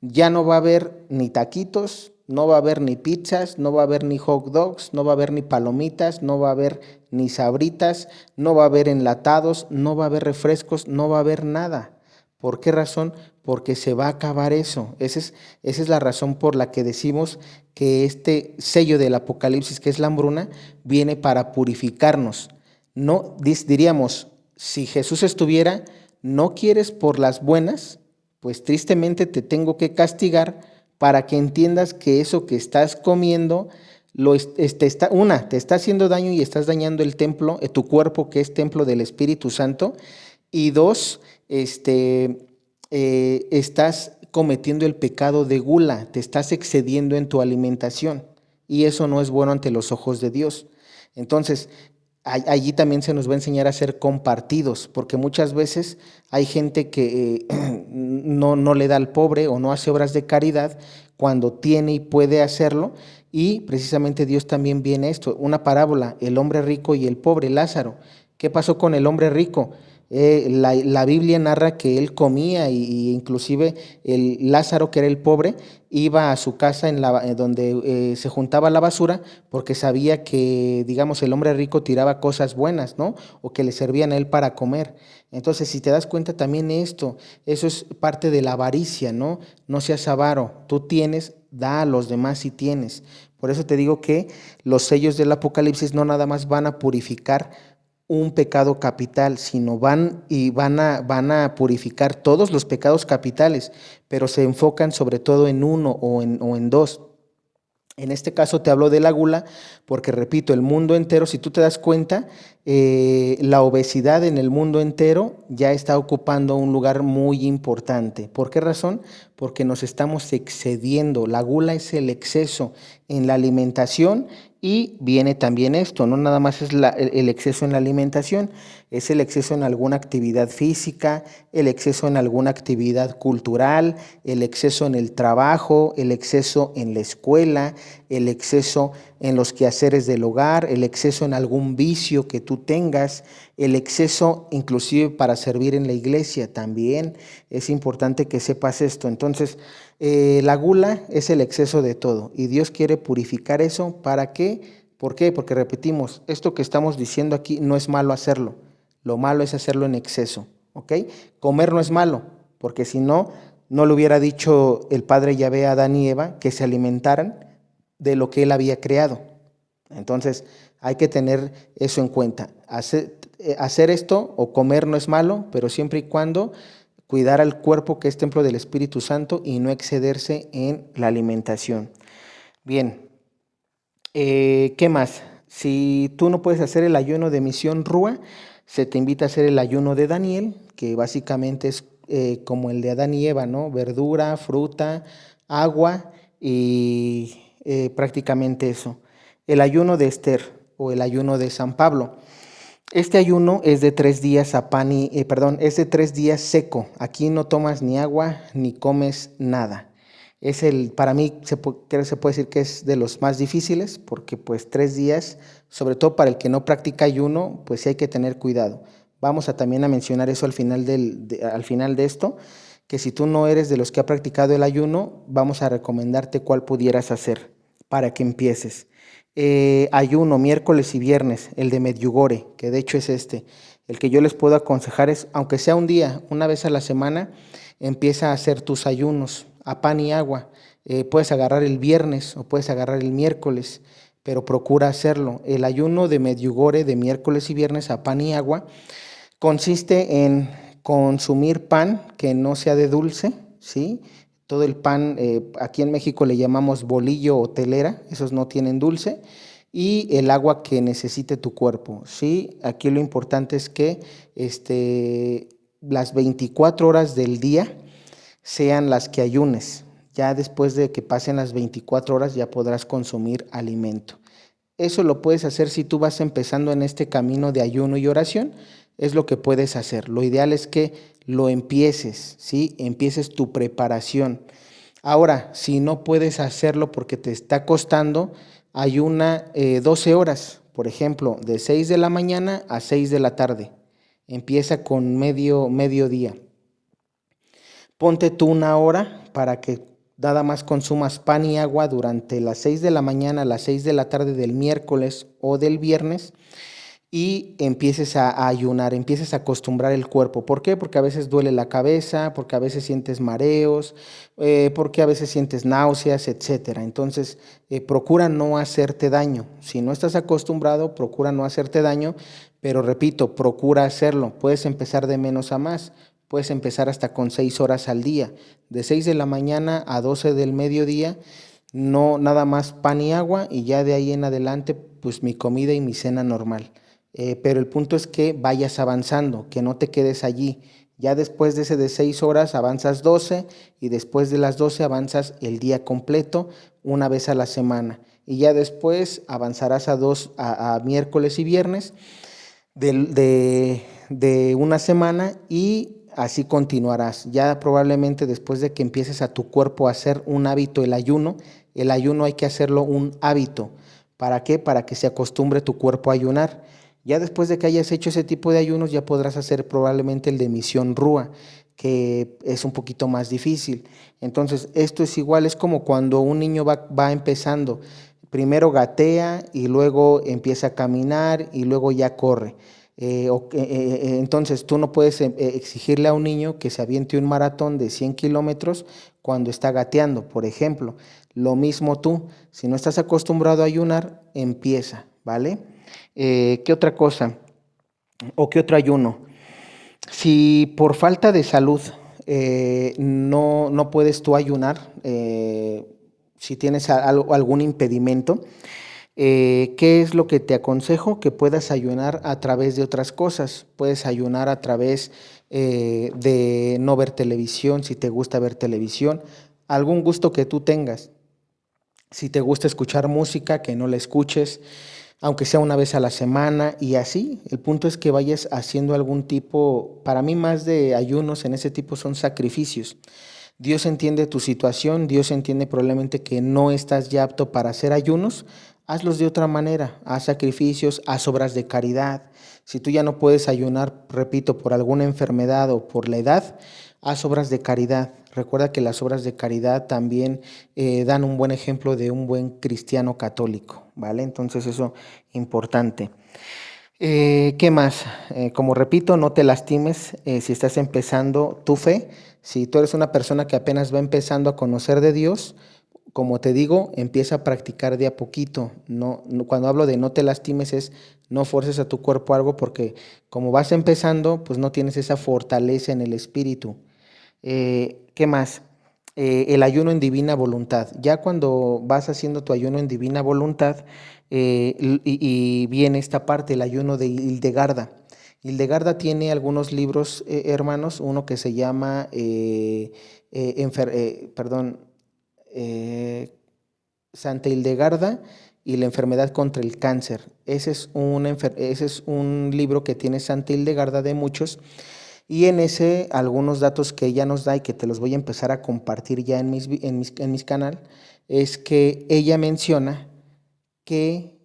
Speaker 1: ya no va a haber ni taquitos, no va a haber ni pizzas, no va a haber ni hot dogs, no va a haber ni palomitas, no va a haber ni sabritas, no va a haber enlatados, no va a haber refrescos, no va a haber nada. ¿Por qué razón? Porque se va a acabar eso. Esa es la razón por la que decimos que este sello del Apocalipsis, que es la hambruna, viene para purificarnos. No diríamos, si Jesús estuviera, no quieres por las buenas, pues tristemente te tengo que castigar para que entiendas que eso que estás comiendo te está haciendo daño y estás dañando el templo, tu cuerpo que es templo del Espíritu Santo. Y dos, estás cometiendo el pecado de gula, te estás excediendo en tu alimentación y eso no es bueno ante los ojos de Dios. Entonces, allí también se nos va a enseñar a ser compartidos, porque muchas veces hay gente que no le da al pobre o no hace obras de caridad cuando tiene y puede hacerlo, y precisamente Dios también viene esto, una parábola, el hombre rico y el pobre, Lázaro. ¿Qué pasó con el hombre rico? La Biblia narra que él comía y inclusive el Lázaro, que era el pobre, iba a su casa donde se juntaba la basura porque sabía que, digamos, el hombre rico tiraba cosas buenas, ¿no? O que le servían a él para comer. Entonces, si te das cuenta también eso es parte de la avaricia, ¿no? No seas avaro, tú tienes, da a los demás si tienes. Por eso te digo que los sellos del Apocalipsis no nada más van a purificar un pecado capital, sino van a purificar todos los pecados capitales, pero se enfocan sobre todo en uno o en dos. En este caso te hablo de la gula porque, repito, el mundo entero, si tú te das cuenta, la obesidad en el mundo entero ya está ocupando un lugar muy importante. ¿Por qué razón? Porque nos estamos excediendo. La gula es el exceso en la alimentación y viene también esto, no nada más es el exceso en la alimentación, es el exceso en alguna actividad física, el exceso en alguna actividad cultural, el exceso en el trabajo, el exceso en la escuela, el exceso en los quehaceres del hogar, el exceso en algún vicio que tú tengas, el exceso inclusive para servir en la iglesia también. Es importante que sepas esto. Entonces, la gula es el exceso de todo y Dios quiere purificar eso. ¿Para qué? ¿Por qué? Porque repetimos, esto que estamos diciendo aquí no es malo hacerlo. Lo malo es hacerlo en exceso, ¿ok? Comer no es malo, porque si no, no le hubiera dicho el Padre Yahvé a Adán y Eva que se alimentaran de lo que él había creado. Entonces, hay que tener eso en cuenta. Hacer esto o comer no es malo, pero siempre y cuando cuidar al cuerpo que es templo del Espíritu Santo y no excederse en la alimentación. Bien, ¿qué más? Si tú no puedes hacer el ayuno de misión Rúa, se te invita a hacer el ayuno de Daniel, que básicamente es como el de Adán y Eva, ¿no? Verdura, fruta, agua y prácticamente eso. El ayuno de Esther o el ayuno de San Pablo. Este ayuno es de 3 días es de 3 días seco. Aquí no tomas ni agua ni comes nada. Para mí creo que se puede decir que es de los más difíciles porque pues 3 días, sobre todo para el que no practica ayuno, pues sí hay que tener cuidado. Vamos a también a mencionar eso al final al final de esto, que si tú no eres de los que ha practicado el ayuno, vamos a recomendarte cuál pudieras hacer para que empieces. Ayuno miércoles y viernes, el de Medjugorje, que de hecho es el que yo les puedo aconsejar es, aunque sea un día, una vez a la semana, empieza a hacer tus ayunos a pan y agua. Puedes agarrar el viernes o puedes agarrar el miércoles, pero procura hacerlo. El ayuno de Medjugorje de miércoles y viernes a pan y agua consiste en consumir pan que no sea de dulce, ¿sí? Todo el pan, aquí en México le llamamos bolillo o telera, esos no tienen dulce, y el agua que necesite tu cuerpo, ¿sí? Aquí lo importante es que las 24 horas del día sean las que ayunes. Ya después de que pasen las 24 horas ya podrás consumir alimento. Eso lo puedes hacer si tú vas empezando en este camino de ayuno y oración, es lo que puedes hacer. Lo ideal es que lo empieces, ¿sí? Empieces tu preparación. Ahora, si no puedes hacerlo porque te está costando, ayuna 12 horas, por ejemplo, de 6 de la mañana a 6 de la tarde. Empieza con mediodía. Ponte tú una hora para que nada más consumas pan y agua durante las 6 de la mañana a las 6 de la tarde del miércoles o del viernes y empieces a ayunar, empieces a acostumbrar el cuerpo. ¿Por qué? Porque a veces duele la cabeza, porque a veces sientes mareos, porque a veces sientes náuseas, etcétera. Entonces, procura no hacerte daño. Si no estás acostumbrado, procura no hacerte daño, pero repito, procura hacerlo. Puedes empezar de menos a más. Puedes empezar hasta con 6 horas al día, de 6 de la mañana a 12 del mediodía, no nada más pan y agua y ya de ahí en adelante pues mi comida y mi cena normal. Pero el punto es que vayas avanzando, que no te quedes allí. Ya después de ese de 6 horas avanzas 12 y después de las 12 avanzas el día completo una vez a la semana. Y ya después avanzarás a miércoles y viernes de una semana y así continuarás. Ya probablemente después de que empieces a tu cuerpo a hacer un hábito el ayuno hay que hacerlo un hábito. ¿Para qué? Para que se acostumbre tu cuerpo a ayunar. Ya después de que hayas hecho ese tipo de ayunos, ya podrás hacer probablemente el de misión Rúa, que es un poquito más difícil. Entonces, esto es igual, es como cuando un niño va empezando. Primero gatea y luego empieza a caminar y luego ya corre. Entonces, tú no puedes exigirle a un niño que se aviente un maratón de 100 kilómetros cuando está gateando, por ejemplo. Lo mismo tú, si no estás acostumbrado a ayunar, empieza, ¿vale? ¿Qué otra cosa? ¿O qué otro ayuno? Si por falta de salud no puedes tú ayunar, si tienes algún impedimento, ¿qué es lo que te aconsejo? Que puedas ayunar a través de otras cosas. Puedes ayunar a través de no ver televisión, si te gusta ver televisión, algún gusto que tú tengas. Si te gusta escuchar música, que no la escuches, aunque sea una vez a la semana y así. El punto es que vayas haciendo algún tipo, para mí más de ayunos en ese tipo son sacrificios. Dios entiende tu situación, Dios entiende probablemente que no estás ya apto para hacer ayunos, hazlos de otra manera, haz sacrificios, haz obras de caridad. Si tú ya no puedes ayunar, repito, por alguna enfermedad o por la edad, haz obras de caridad. Recuerda que las obras de caridad también dan un buen ejemplo de un buen cristiano católico, ¿vale? Entonces eso importante. ¿Qué más? Como repito, no te lastimes si estás empezando tu fe. Si tú eres una persona que apenas va empezando a conocer de Dios, como te digo, empieza a practicar de a poquito. Cuando hablo de no te lastimes es no forces a tu cuerpo algo porque como vas empezando, pues no tienes esa fortaleza en el espíritu. ¿Qué más? El ayuno en divina voluntad. Ya cuando vas haciendo tu ayuno en divina voluntad y viene esta parte, el ayuno de Hildegarda. Hildegarda tiene algunos libros, hermanos, uno que se llama, perdón, Santa Hildegarda y la enfermedad contra el cáncer. Ese es un libro que tiene Santa Hildegarda de muchos y en ese algunos datos que ella nos da y que te los voy a empezar a compartir ya en mis canal, es que ella menciona que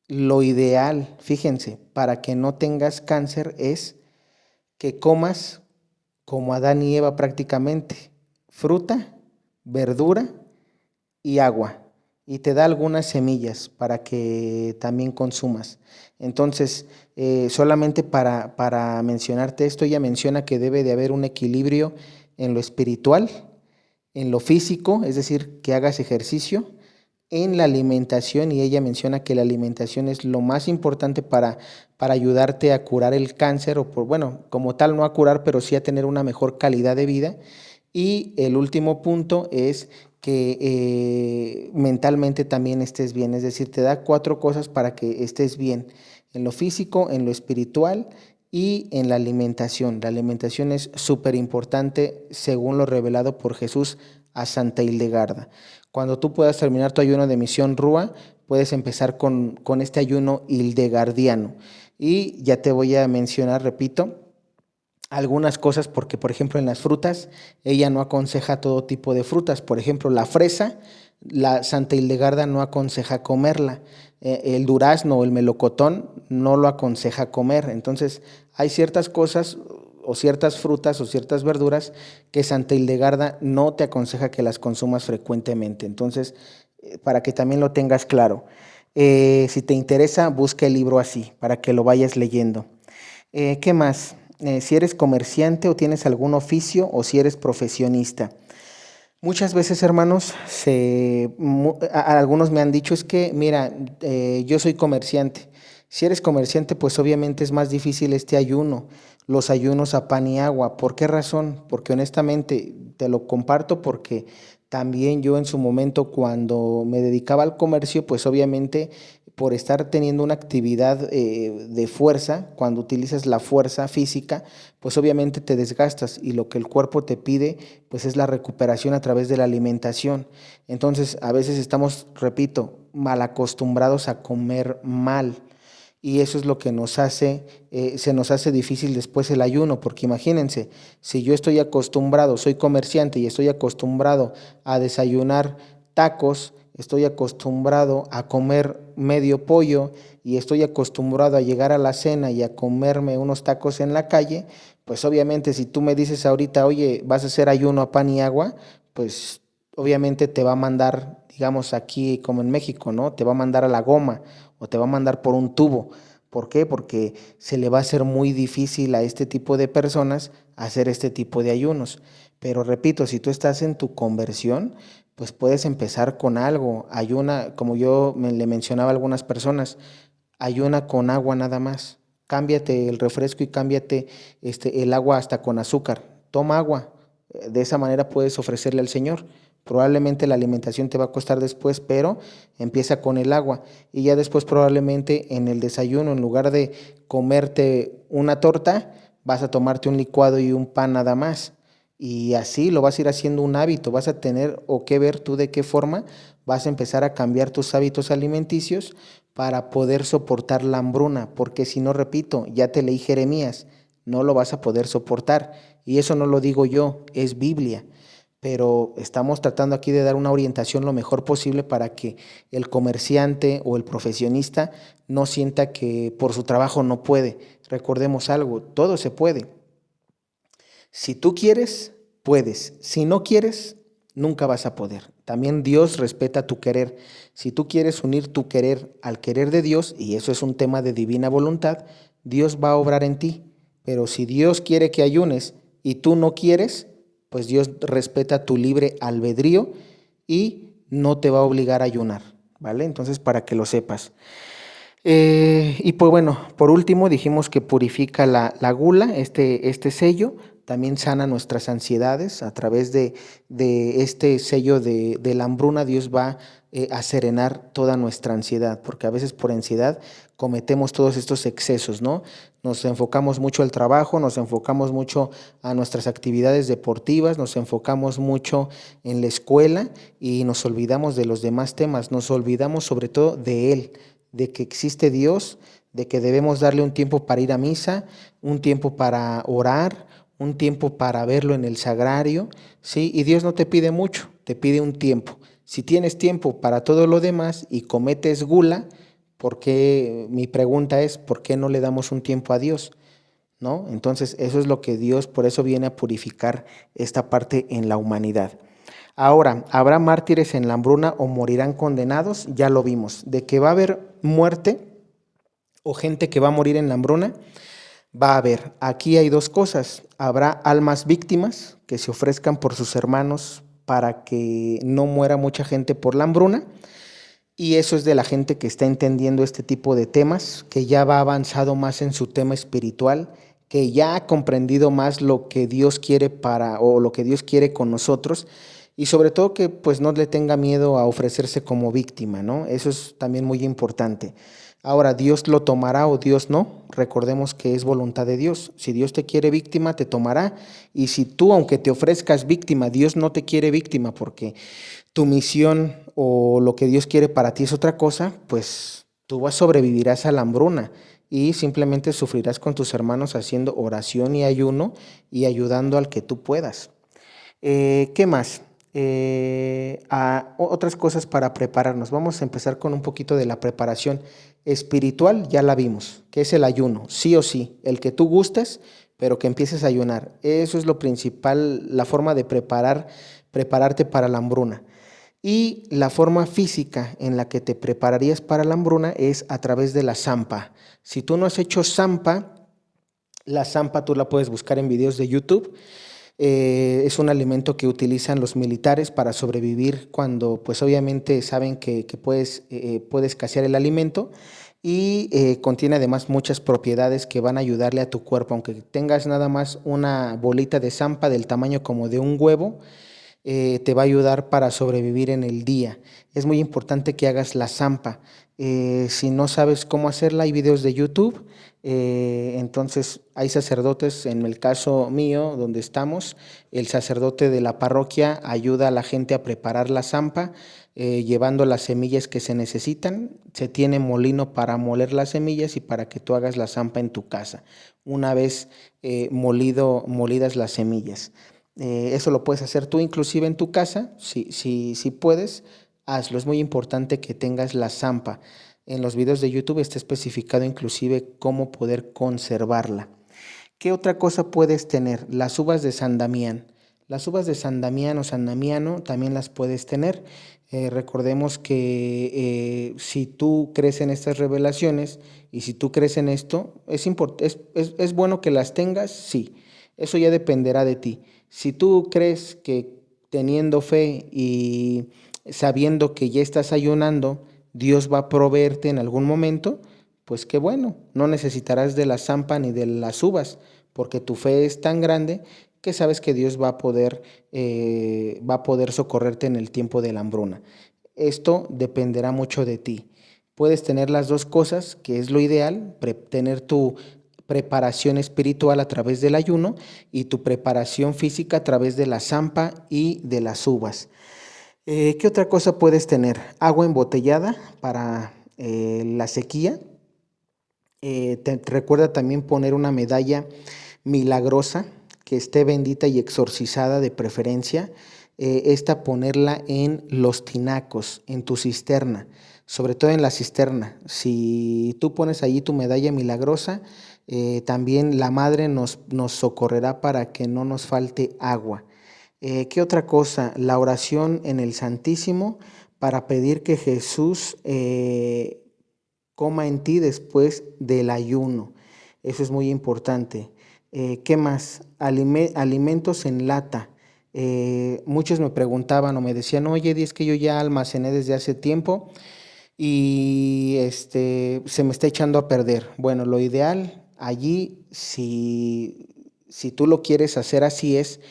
Speaker 1: lo ideal, fíjense, para que no tengas cáncer es que comas como Adán y Eva prácticamente, fruta, verdura y agua. Y te da algunas semillas para que también consumas. Entonces, solamente para mencionarte esto, ella menciona que debe de haber un equilibrio en lo espiritual, en lo físico, es decir, que hagas ejercicio, en la alimentación, y ella menciona que la alimentación es lo más importante para ayudarte a curar el cáncer, o bueno, como tal no a curar, pero sí a tener una mejor calidad de vida. Y el último punto es que mentalmente también estés bien, es decir, te da 4 cosas para que estés bien, en lo físico, en lo espiritual y en la alimentación. La alimentación es súper importante según lo revelado por Jesús a Santa Hildegarda. Cuando tú puedas terminar tu ayuno de misión Rúa, puedes empezar con este ayuno hildegardiano. Y ya te voy a mencionar, repito, algunas cosas porque, por ejemplo, en las frutas, ella no aconseja todo tipo de frutas. Por ejemplo, la fresa, la Santa Hildegarda no aconseja comerla. el durazno o el melocotón no lo aconseja comer. Entonces, hay ciertas cosas o ciertas frutas o ciertas verduras que Santa Hildegarda no te aconseja que las consumas frecuentemente. Entonces, para que también lo tengas claro. Si te interesa, busca el libro así, para que lo vayas leyendo. ¿Qué más? Si eres comerciante o tienes algún oficio o si eres profesionista. Muchas veces, hermanos, algunos me han dicho es que, mira, yo soy comerciante. Si eres comerciante, pues obviamente es más difícil este ayuno, los ayunos a pan y agua. ¿Por qué razón? Porque honestamente te lo comparto porque también yo en su momento cuando me dedicaba al comercio, pues obviamente por estar teniendo una actividad de fuerza, cuando utilizas la fuerza física, pues obviamente te desgastas y lo que el cuerpo te pide, pues es la recuperación a través de la alimentación. Entonces, a veces estamos, repito, mal acostumbrados a comer mal y eso es lo que se nos hace difícil después el ayuno, porque imagínense, si yo estoy acostumbrado, soy comerciante y estoy acostumbrado a desayunar tacos, estoy acostumbrado a comer medio pollo y estoy acostumbrado a llegar a la cena y a comerme unos tacos en la calle, pues obviamente si tú me dices ahorita, oye, vas a hacer ayuno a pan y agua, pues obviamente te va a mandar, digamos aquí como en México, ¿no? Te va a mandar a la goma o te va a mandar por un tubo. ¿Por qué? Porque se le va a hacer muy difícil a este tipo de personas hacer este tipo de ayunos. Pero repito, si tú estás en tu conversión, pues puedes empezar con algo. Ayuna, como le mencionaba a algunas personas, ayuna con agua nada más. Cámbiate el refresco y cámbiate el agua hasta con azúcar. Toma agua. De esa manera puedes ofrecerle al Señor. Probablemente la alimentación te va a costar después, pero empieza con el agua. Y ya después probablemente en el desayuno, en lugar de comerte una torta, vas a tomarte un licuado y un pan nada más. Y así lo vas a ir haciendo un hábito. Vas a tener o que ver tú de qué forma vas a empezar a cambiar tus hábitos alimenticios para poder soportar la hambruna. Porque si no, repito, ya te leí Jeremías, no lo vas a poder soportar. Y eso no lo digo yo, es Biblia. Pero estamos tratando aquí de dar una orientación lo mejor posible para que el comerciante o el profesionista no sienta que por su trabajo no puede. Recordemos algo, todo se puede. Si tú quieres, puedes. Si no quieres, nunca vas a poder. También Dios respeta tu querer. Si tú quieres unir tu querer al querer de Dios, y eso es un tema de divina voluntad, Dios va a obrar en ti. Pero si Dios quiere que ayunes y tú no quieres, pues Dios respeta tu libre albedrío y no te va a obligar a ayunar, ¿vale? Entonces, para que lo sepas. Y pues bueno, por último dijimos que purifica la gula, este sello, también sana nuestras ansiedades a través de este sello de la hambruna. Dios va a serenar toda nuestra ansiedad, porque a veces por ansiedad cometemos todos estos excesos, ¿no? Nos enfocamos mucho al trabajo, nos enfocamos mucho a nuestras actividades deportivas, nos enfocamos mucho en la escuela y nos olvidamos de los demás temas, nos olvidamos sobre todo de Él, de que existe Dios, de que debemos darle un tiempo para ir a misa, un tiempo para orar, un tiempo para verlo en el sagrario, ¿sí? Y Dios no te pide mucho, te pide un tiempo. Si tienes tiempo para todo lo demás y cometes gula, mi pregunta es, ¿por qué no le damos un tiempo a Dios? ¿No? Entonces, eso es lo que Dios, por eso viene a purificar esta parte en la humanidad. Ahora, ¿habrá mártires en la hambruna o morirán condenados? Ya lo vimos. De que va a haber muerte o gente que va a morir en la hambruna, va a haber. Aquí hay dos cosas. Habrá almas víctimas que se ofrezcan por sus hermanos para que no muera mucha gente por la hambruna. Y eso es de la gente que está entendiendo este tipo de temas, que ya va avanzado más en su tema espiritual, que ya ha comprendido más lo que Dios quiere o lo que Dios quiere con nosotros, y sobre todo que pues no le tenga miedo a ofrecerse como víctima, ¿no? Eso es también muy importante. Ahora, Dios lo tomará o Dios no. Recordemos que es voluntad de Dios. Si Dios te quiere víctima, te tomará. Y si tú, aunque te ofrezcas víctima, Dios no te quiere víctima porque tu misión o lo que Dios quiere para ti es otra cosa, pues tú sobrevivirás a la hambruna y simplemente sufrirás con tus hermanos haciendo oración y ayuno y ayudando al que tú puedas. ¿Qué más? a otras cosas para prepararnos. Vamos a empezar con un poquito de la preparación espiritual, ya la vimos, que es el ayuno, sí o sí, el que tú gustes, pero que empieces a ayunar. Eso es lo principal, la forma de prepararte para la hambruna. Y la forma física en la que te prepararías para la hambruna es a través de la zampa. Si tú no has hecho zampa, la zampa tú la puedes buscar en videos de YouTube. Es un alimento que utilizan los militares para sobrevivir cuando pues obviamente saben que puede escasear el alimento y contiene además muchas propiedades que van a ayudarle a tu cuerpo. Aunque tengas nada más una bolita de zampa del tamaño como de un huevo, te va a ayudar para sobrevivir en el día. Es muy importante que hagas la zampa. Si no sabes cómo hacerla, hay videos de YouTube. Entonces hay sacerdotes, en el caso mío, donde estamos, el sacerdote de la parroquia ayuda a la gente a preparar la zampa, llevando las semillas que se necesitan. Se tiene molino para moler las semillas y para que tú hagas la zampa en tu casa, una vez molidas las semillas. Eso lo puedes hacer tú inclusive en tu casa, si puedes, hazlo. Es muy importante que tengas la zampa. En los videos de YouTube está especificado inclusive cómo poder conservarla. ¿Qué otra cosa puedes tener? Las uvas de San Damián. Las uvas de San Damián o San Damiano también las puedes tener. Recordemos que si tú crees en estas revelaciones y si tú crees en esto, es bueno que las tengas, sí. Eso ya dependerá de ti. Si tú crees que teniendo fe y sabiendo que ya estás ayunando, Dios va a proveerte en algún momento, pues qué bueno, no necesitarás de la zampa ni de las uvas, porque tu fe es tan grande que sabes que Dios va a poder socorrerte en el tiempo de la hambruna. Esto dependerá mucho de ti. Puedes tener las dos cosas, que es lo ideal, tener tu preparación espiritual a través del ayuno y tu preparación física a través de la zampa y de las uvas. ¿Qué otra cosa puedes tener? Agua embotellada para la sequía. Recuerda también poner una medalla milagrosa que esté bendita y exorcizada de preferencia. Esta ponerla en los tinacos, en tu cisterna, sobre todo en la cisterna. Si tú pones allí tu medalla milagrosa, también la Madre nos socorrerá para que no nos falte agua. ¿Qué otra cosa? La oración en el Santísimo para pedir que Jesús coma en ti después del ayuno. Eso es muy importante. ¿Qué más? Alimentos en lata. Muchos me preguntaban o me decían, oye, es que yo ya almacené desde hace tiempo y se me está echando a perder. Bueno, lo ideal allí, si tú lo quieres hacer así, es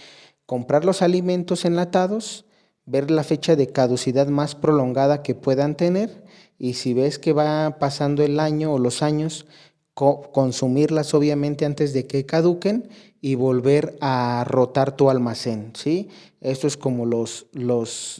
Speaker 1: comprar los alimentos enlatados, ver la fecha de caducidad más prolongada que puedan tener y si ves que va pasando el año o los años, consumirlas obviamente antes de que caduquen y volver a rotar tu almacén, ¿sí? Esto es como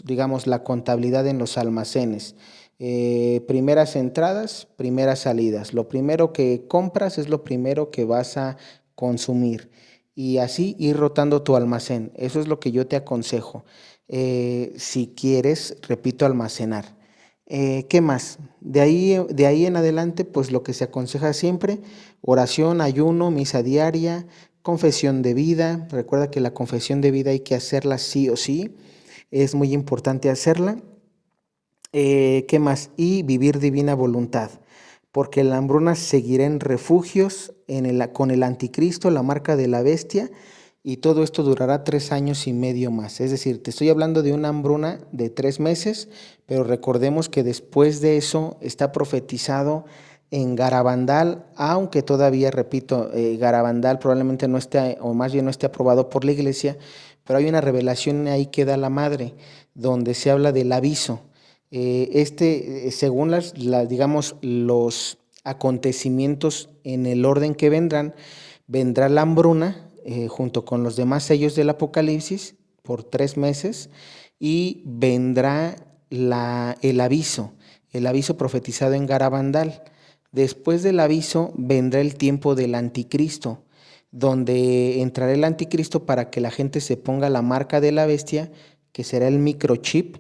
Speaker 1: digamos, la contabilidad en los almacenes. Primeras entradas, primeras salidas. Lo primero que compras es lo primero que vas a consumir y así ir rotando tu almacén. Eso es lo que yo te aconsejo. Si quieres, repito, almacenar. ¿Qué más? De ahí en adelante, pues lo que se aconseja siempre, oración, ayuno, misa diaria, confesión de vida. Recuerda que la confesión de vida hay que hacerla sí o sí. Es muy importante hacerla. ¿Qué más? Y vivir divina voluntad, porque la hambruna seguirá en refugios con el anticristo, la marca de la bestia, y todo esto durará 3 años y medio más. Es decir, te estoy hablando de una hambruna de 3 meses, pero recordemos que después de eso está profetizado en Garabandal, aunque todavía, repito, Garabandal probablemente no esté, o más bien no esté aprobado por la iglesia, pero hay una revelación ahí que da la madre, donde se habla del aviso. Según digamos, los acontecimientos en el orden que vendrán, vendrá la hambruna junto con los demás sellos del Apocalipsis por 3 meses y vendrá el aviso profetizado en Garabandal. Después del aviso vendrá el tiempo del anticristo, donde entrará el anticristo para que la gente se ponga la marca de la bestia, que será el microchip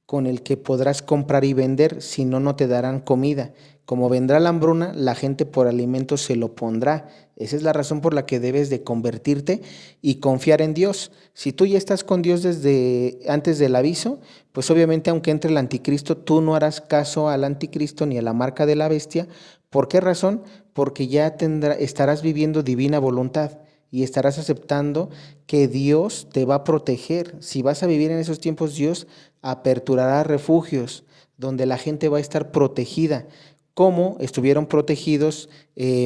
Speaker 1: con el que podrás comprar y vender, si no, no te darán comida. Como vendrá la hambruna, la gente por alimento se lo pondrá. Esa es la razón por la que debes de convertirte y confiar en Dios. Si tú ya estás con Dios desde antes del aviso, pues obviamente aunque entre el anticristo, tú no harás caso al anticristo ni a la marca de la bestia. ¿Por qué razón? Porque ya estarás viviendo divina voluntad y estarás aceptando que Dios te va a proteger. Si vas a vivir en esos tiempos, Dios aperturará refugios donde la gente va a estar protegida, como estuvieron protegidos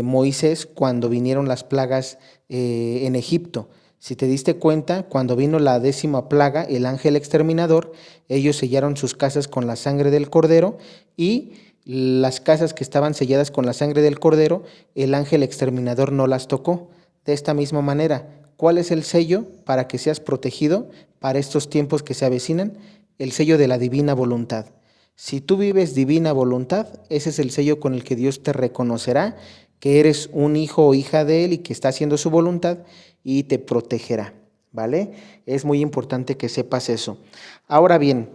Speaker 1: Moisés cuando vinieron las plagas en Egipto. Si te diste cuenta, cuando vino la 10ª plaga, el ángel exterminador, ellos sellaron sus casas con la sangre del cordero, y las casas que estaban selladas con la sangre del cordero, el ángel exterminador no las tocó. De esta misma manera, ¿cuál es el sello para que seas protegido para estos tiempos que se avecinan? El sello de la divina voluntad. Si tú vives divina voluntad, ese es el sello con el que Dios te reconocerá que eres un hijo o hija de Él y que está haciendo su voluntad, y te protegerá, ¿vale? Es muy importante que sepas eso. Ahora bien,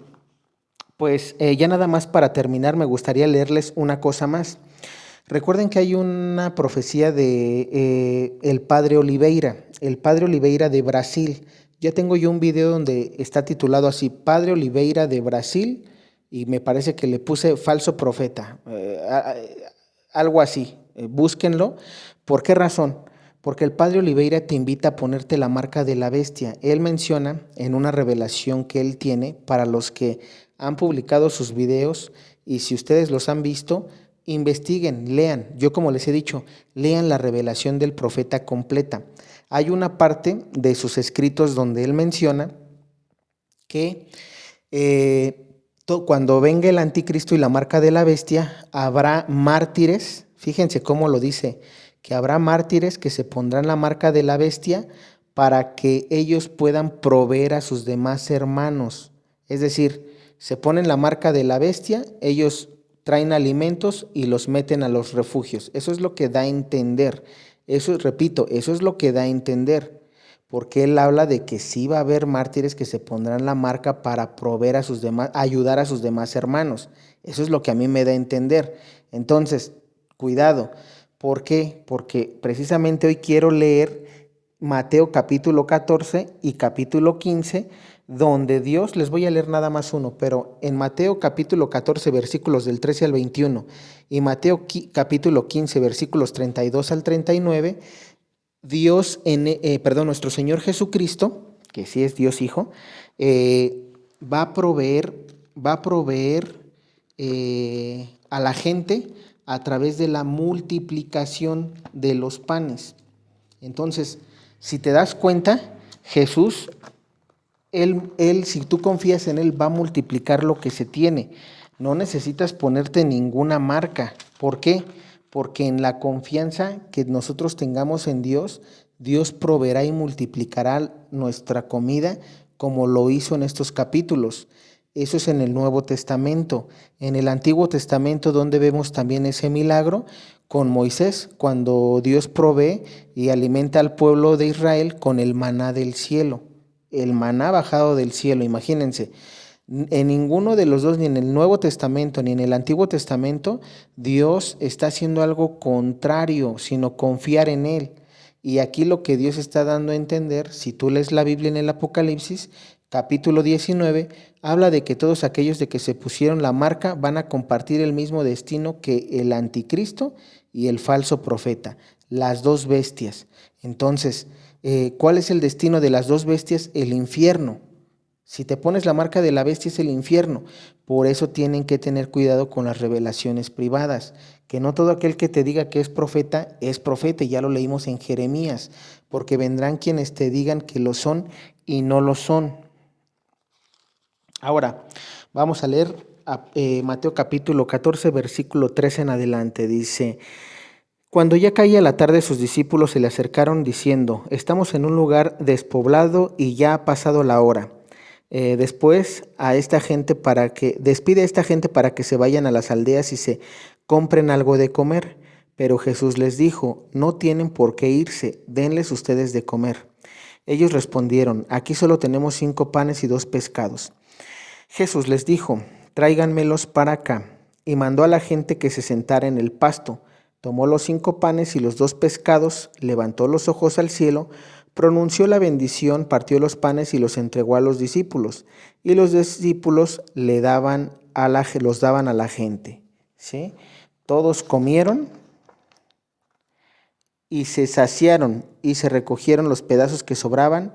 Speaker 1: pues ya nada más para terminar, me gustaría leerles una cosa más. Recuerden que hay una profecía de el padre Oliveira de Brasil. Ya tengo yo un video donde está titulado así, Padre Oliveira de Brasil, y me parece que le puse falso profeta, algo así. Búsquenlo. ¿Por qué razón? Porque el padre Oliveira te invita a ponerte la marca de la bestia. Él menciona en una revelación que él tiene para los que han publicado sus videos, y si ustedes los han visto, investiguen, lean. Yo, como les he dicho, lean la revelación del profeta completa. Hay una parte de sus escritos donde él menciona que cuando venga el anticristo y la marca de la bestia, habrá mártires. Fíjense cómo lo dice, que habrá mártires que se pondrán la marca de la bestia para que ellos puedan proveer a sus demás hermanos. Es decir, se ponen la marca de la bestia, ellos traen alimentos y los meten a los refugios. Eso es lo que da a entender. Eso, repito, eso es lo que da a entender. Porque él habla de que sí va a haber mártires que se pondrán la marca para proveer a sus demás, ayudar a sus demás hermanos. Eso es lo que a mí me da a entender. Entonces, cuidado. ¿Por qué? Porque precisamente hoy quiero leer Mateo capítulo 14 y capítulo 15, donde Dios, les voy a leer nada más uno, pero en Mateo capítulo 14 versículos del 13 al 21 y Mateo capítulo 15 versículos 32 al 39, nuestro Señor Jesucristo, que sí es Dios Hijo, va a proveer a la gente a través de la multiplicación de los panes. Entonces, si te das cuenta, Jesús, si tú confías en Él, va a multiplicar lo que se tiene. No necesitas ponerte ninguna marca. ¿Por qué? Porque en la confianza que nosotros tengamos en Dios, Dios proveerá y multiplicará nuestra comida como lo hizo en estos capítulos. Eso es en el Nuevo Testamento. En el Antiguo Testamento, donde vemos también ese milagro con Moisés, cuando Dios provee y alimenta al pueblo de Israel con el maná del cielo. El maná bajado del cielo, imagínense. En ninguno de los dos, ni en el Nuevo Testamento ni en el Antiguo Testamento, Dios está haciendo algo contrario, sino confiar en Él. Y aquí lo que Dios está dando a entender, si tú lees la Biblia en el Apocalipsis, capítulo 19, habla de que todos aquellos de que se pusieron la marca van a compartir el mismo destino que el anticristo y el falso profeta, las dos bestias. Entonces, ¿cuál es el destino de las dos bestias? El infierno. Si te pones la marca de la bestia, es el infierno. Por eso tienen que tener cuidado con las revelaciones privadas, que no todo aquel que te diga que es profeta, y ya lo leímos en Jeremías, porque vendrán quienes te digan que lo son y no lo son. Ahora, vamos a leer Mateo capítulo 14, versículo 13 en adelante. Dice: cuando ya caía la tarde, sus discípulos se le acercaron diciendo: estamos en un lugar despoblado y ya ha pasado la hora. Despide a esta gente para que se vayan a las aldeas y se compren algo de comer. Pero Jesús les dijo: no tienen por qué irse, denles ustedes de comer. Ellos respondieron: aquí solo tenemos 5 panes y 2 pescados. Jesús les dijo: tráiganmelos para acá. Y mandó a la gente que se sentara en el pasto. Tomó los 5 panes y los 2 pescados, levantó los ojos al cielo, pronunció la bendición, partió los panes y los entregó a los discípulos. Y los discípulos los daban a la gente. ¿Sí? Todos comieron y se saciaron y se recogieron los pedazos que sobraban,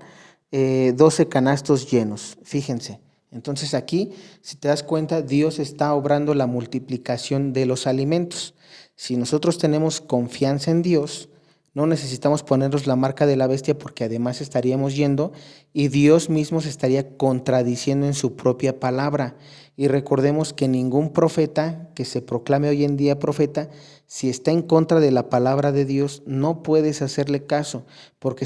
Speaker 1: 12 canastos llenos. Fíjense. Entonces aquí, si te das cuenta, Dios está obrando la multiplicación de los alimentos. Si nosotros tenemos confianza en Dios, no necesitamos ponernos la marca de la bestia, porque además estaríamos yendo y Dios mismo se estaría contradiciendo en su propia palabra. Y recordemos que ningún profeta que se proclame hoy en día profeta, si está en contra de la palabra de Dios, no puedes hacerle caso, porque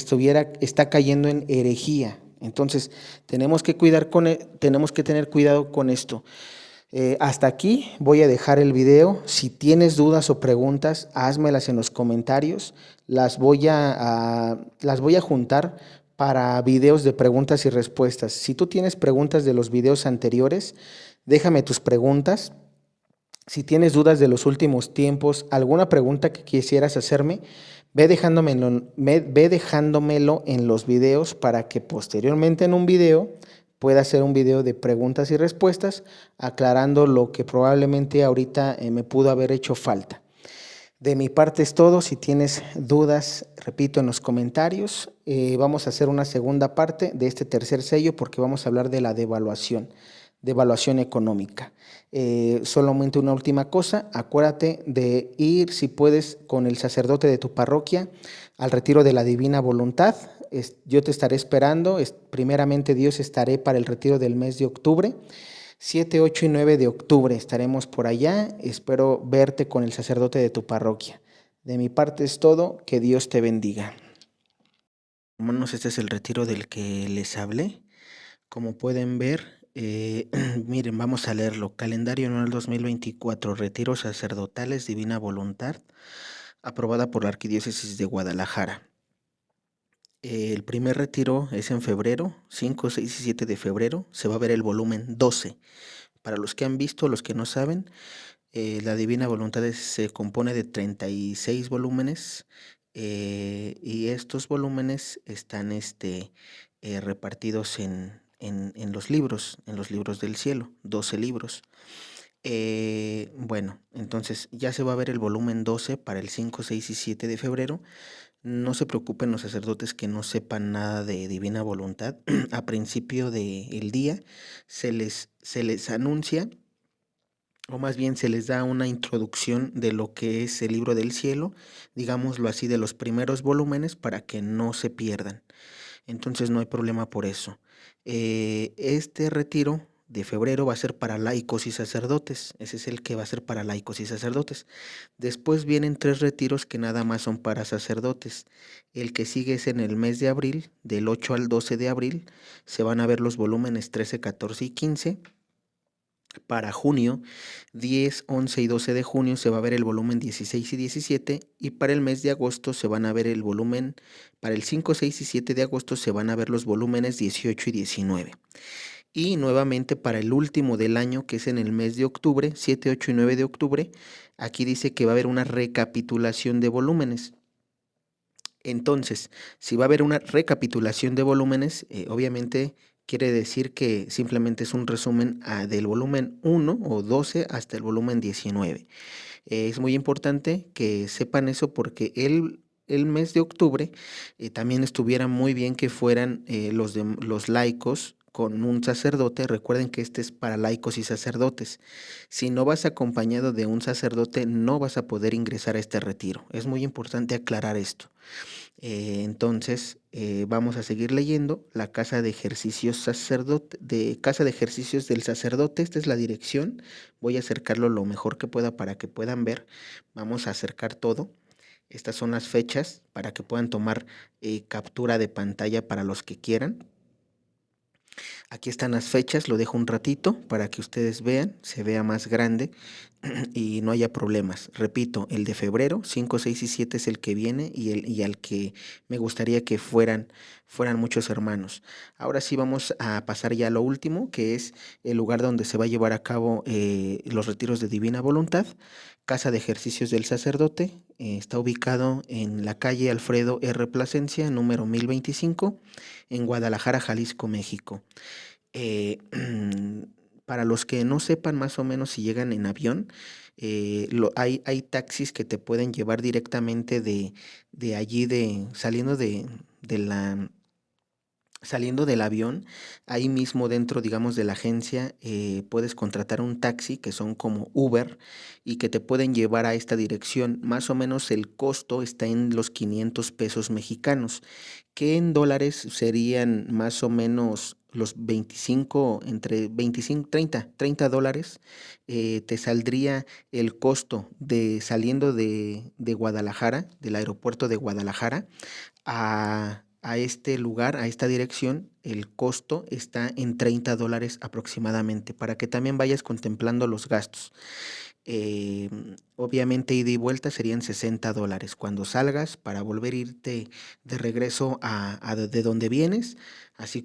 Speaker 1: está cayendo en herejía. Entonces, tenemos que tener cuidado con esto. Hasta aquí voy a dejar el video. Si tienes dudas o preguntas, házmelas en los comentarios. Las voy a juntar para videos de preguntas y respuestas. Si tú tienes preguntas de los videos anteriores, déjame tus preguntas. Si tienes dudas de los últimos tiempos, alguna pregunta que quisieras hacerme, ve dejándomelo en los videos, para que posteriormente en un video pueda hacer un video de preguntas y respuestas, aclarando lo que probablemente ahorita me pudo haber hecho falta. De mi parte es todo. Si tienes dudas, repito, en los comentarios. Vamos a hacer una segunda parte de este tercer sello, porque vamos a hablar de la devaluación económica. Solamente una última cosa: acuérdate de ir, si puedes, con el sacerdote de tu parroquia al retiro de la Divina Voluntad. Yo te estaré esperando. Primeramente Dios, estaré para el retiro del mes de octubre. 7, 8 y 9 de octubre estaremos por allá. Espero verte con el sacerdote de tu parroquia. De mi parte es todo. Que Dios te bendiga. Hermanos, este es el retiro del que les hablé. Como pueden ver, miren, vamos a leerlo. Calendario anual 2024, retiros sacerdotales, Divina Voluntad, aprobada por la Arquidiócesis de Guadalajara. El primer retiro es en febrero, 5, 6 y 7 de febrero. Se va a ver el volumen 12. Para los que han visto, los que no saben, la Divina Voluntad se compone de 36 volúmenes, y estos volúmenes están repartidos en los libros del cielo, 12 libros. Bueno, entonces ya se va a ver el volumen 12 para el 5, 6 y 7 de febrero. No se preocupen los sacerdotes que no sepan nada de Divina Voluntad. A principio del día se les anuncia, o más bien se les da una introducción de lo que es el libro del cielo, digámoslo así, de los primeros volúmenes, para que no se pierdan. Entonces no hay problema por eso. Este retiro de febrero va a ser para laicos y sacerdotes. Ese es el que va a ser para laicos y sacerdotes. Después vienen 3 retiros que nada más son para sacerdotes. El que sigue es en el mes de abril, del 8 al 12 de abril. Se van a ver los volúmenes 13, 14 y 15. Para junio, 10, 11 y 12 de junio se va a ver el volumen 16 y 17, y para el mes de agosto se van a ver el volumen, para el 5, 6 y 7 de agosto se van a ver los volúmenes 18 y 19. Y nuevamente para el último del año, que es en el mes de octubre, 7, 8 y 9 de octubre, aquí dice que va a haber una recapitulación de volúmenes. Entonces, si va a haber una recapitulación de volúmenes, obviamente quiere decir que simplemente es un resumen del volumen 1 o 12 hasta el volumen 19. Es muy importante que sepan eso, porque el mes de octubre también estuviera muy bien que fueran los laicos con un sacerdote. Recuerden que este es para laicos y sacerdotes. Si no vas acompañado de un sacerdote, no vas a poder ingresar a este retiro. Es muy importante aclarar esto. Entonces, vamos a seguir leyendo la Casa de Ejercicios Casa de Ejercicios del Sacerdote. Esta es la dirección. Voy a acercarlo lo mejor que pueda para que puedan ver. Vamos a acercar todo. Estas son las fechas para que puedan tomar captura de pantalla para los que quieran. Aquí están las fechas, lo dejo un ratito para que ustedes vean, se vea más grande y no haya problemas. Repito, el de febrero, 5, 6 y 7 es el que viene y al que me gustaría que fueran muchos hermanos. Ahora sí vamos a pasar ya a lo último, que es el lugar donde se va a llevar a cabo los retiros de Divina Voluntad. Casa de Ejercicios del Sacerdote. Está ubicado en la calle Alfredo R. Plasencia, número 1025, en Guadalajara, Jalisco, México. Eh, para los que no sepan más o menos si llegan en avión, hay taxis que te pueden llevar directamente de allí, saliendo del avión, ahí mismo dentro, digamos, de la agencia, puedes contratar un taxi que son como Uber y que te pueden llevar a esta dirección. Más o menos el costo está en los 500 pesos mexicanos, que en dólares serían más o menos los 25, entre 25, 30 dólares. Te saldría el costo de saliendo de Guadalajara, del aeropuerto de Guadalajara, a este lugar, a esta dirección. El costo está en 30 dólares aproximadamente, para que también vayas contemplando los gastos. Eh, Obviamente ida y vuelta serían 60 dólares. Cuando salgas para volver a irte de regreso de donde vienes,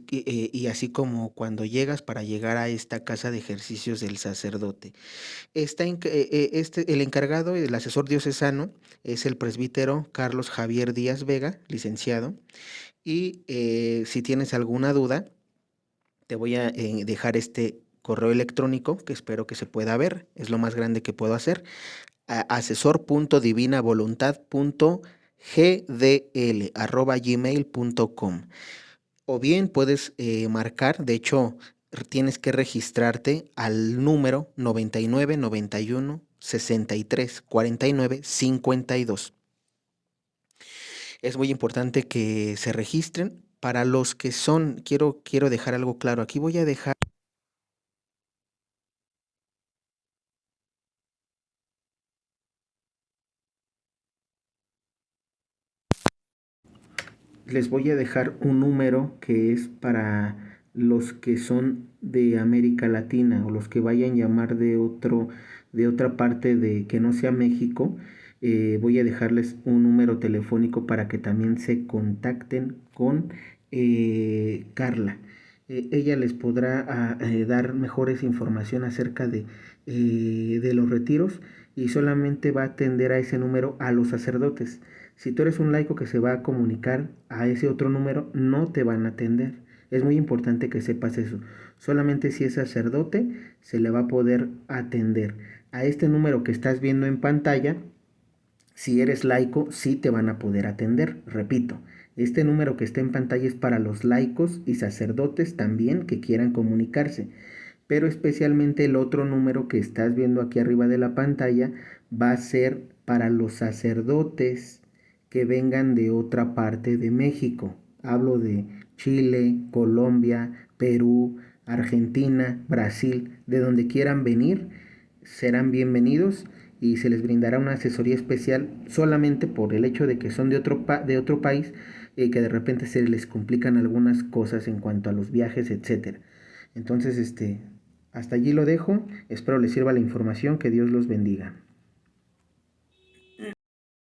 Speaker 1: y así como cuando llegas para llegar a esta casa de ejercicios del sacerdote. El encargado, el asesor diocesano, es el presbítero Carlos Javier Díaz Vega, licenciado. Y si tienes alguna duda, te voy a dejar este correo electrónico que espero que se pueda ver. Es lo más grande que puedo hacer. asesor.divinavoluntad.gdl@gmail.com. O bien puedes marcar, de hecho, tienes que registrarte al número 99 91 63 49 52. Es muy importante que se registren. Para los que son, quiero dejar algo claro. Aquí voy a dejar, les voy a dejar un número que es para los que son de América Latina o los que vayan a llamar de otra parte de que no sea México. Voy a dejarles un número telefónico para que también se contacten con Carla. Ella les podrá dar mejores información acerca de los retiros, y solamente va a atender a ese número a los sacerdotes. Si tú eres un laico que se va a comunicar a ese otro número, no te van a atender. Es muy importante que sepas eso. Solamente si es sacerdote se le va a poder atender. A este número que estás viendo en pantalla, si eres laico, sí te van a poder atender. Repito, este número que está en pantalla es para los laicos y sacerdotes también que quieran comunicarse. Pero especialmente el otro número que estás viendo aquí arriba de la pantalla va a ser para los sacerdotes que vengan de otra parte de México. Hablo de Chile, Colombia, Perú, Argentina, Brasil, de donde quieran venir, serán bienvenidos y se les brindará una asesoría especial solamente por el hecho de que son de otro país, que de repente se les complican algunas cosas en cuanto a los viajes, etcétera. Entonces, hasta allí lo dejo. Espero les sirva la información. Que Dios los bendiga.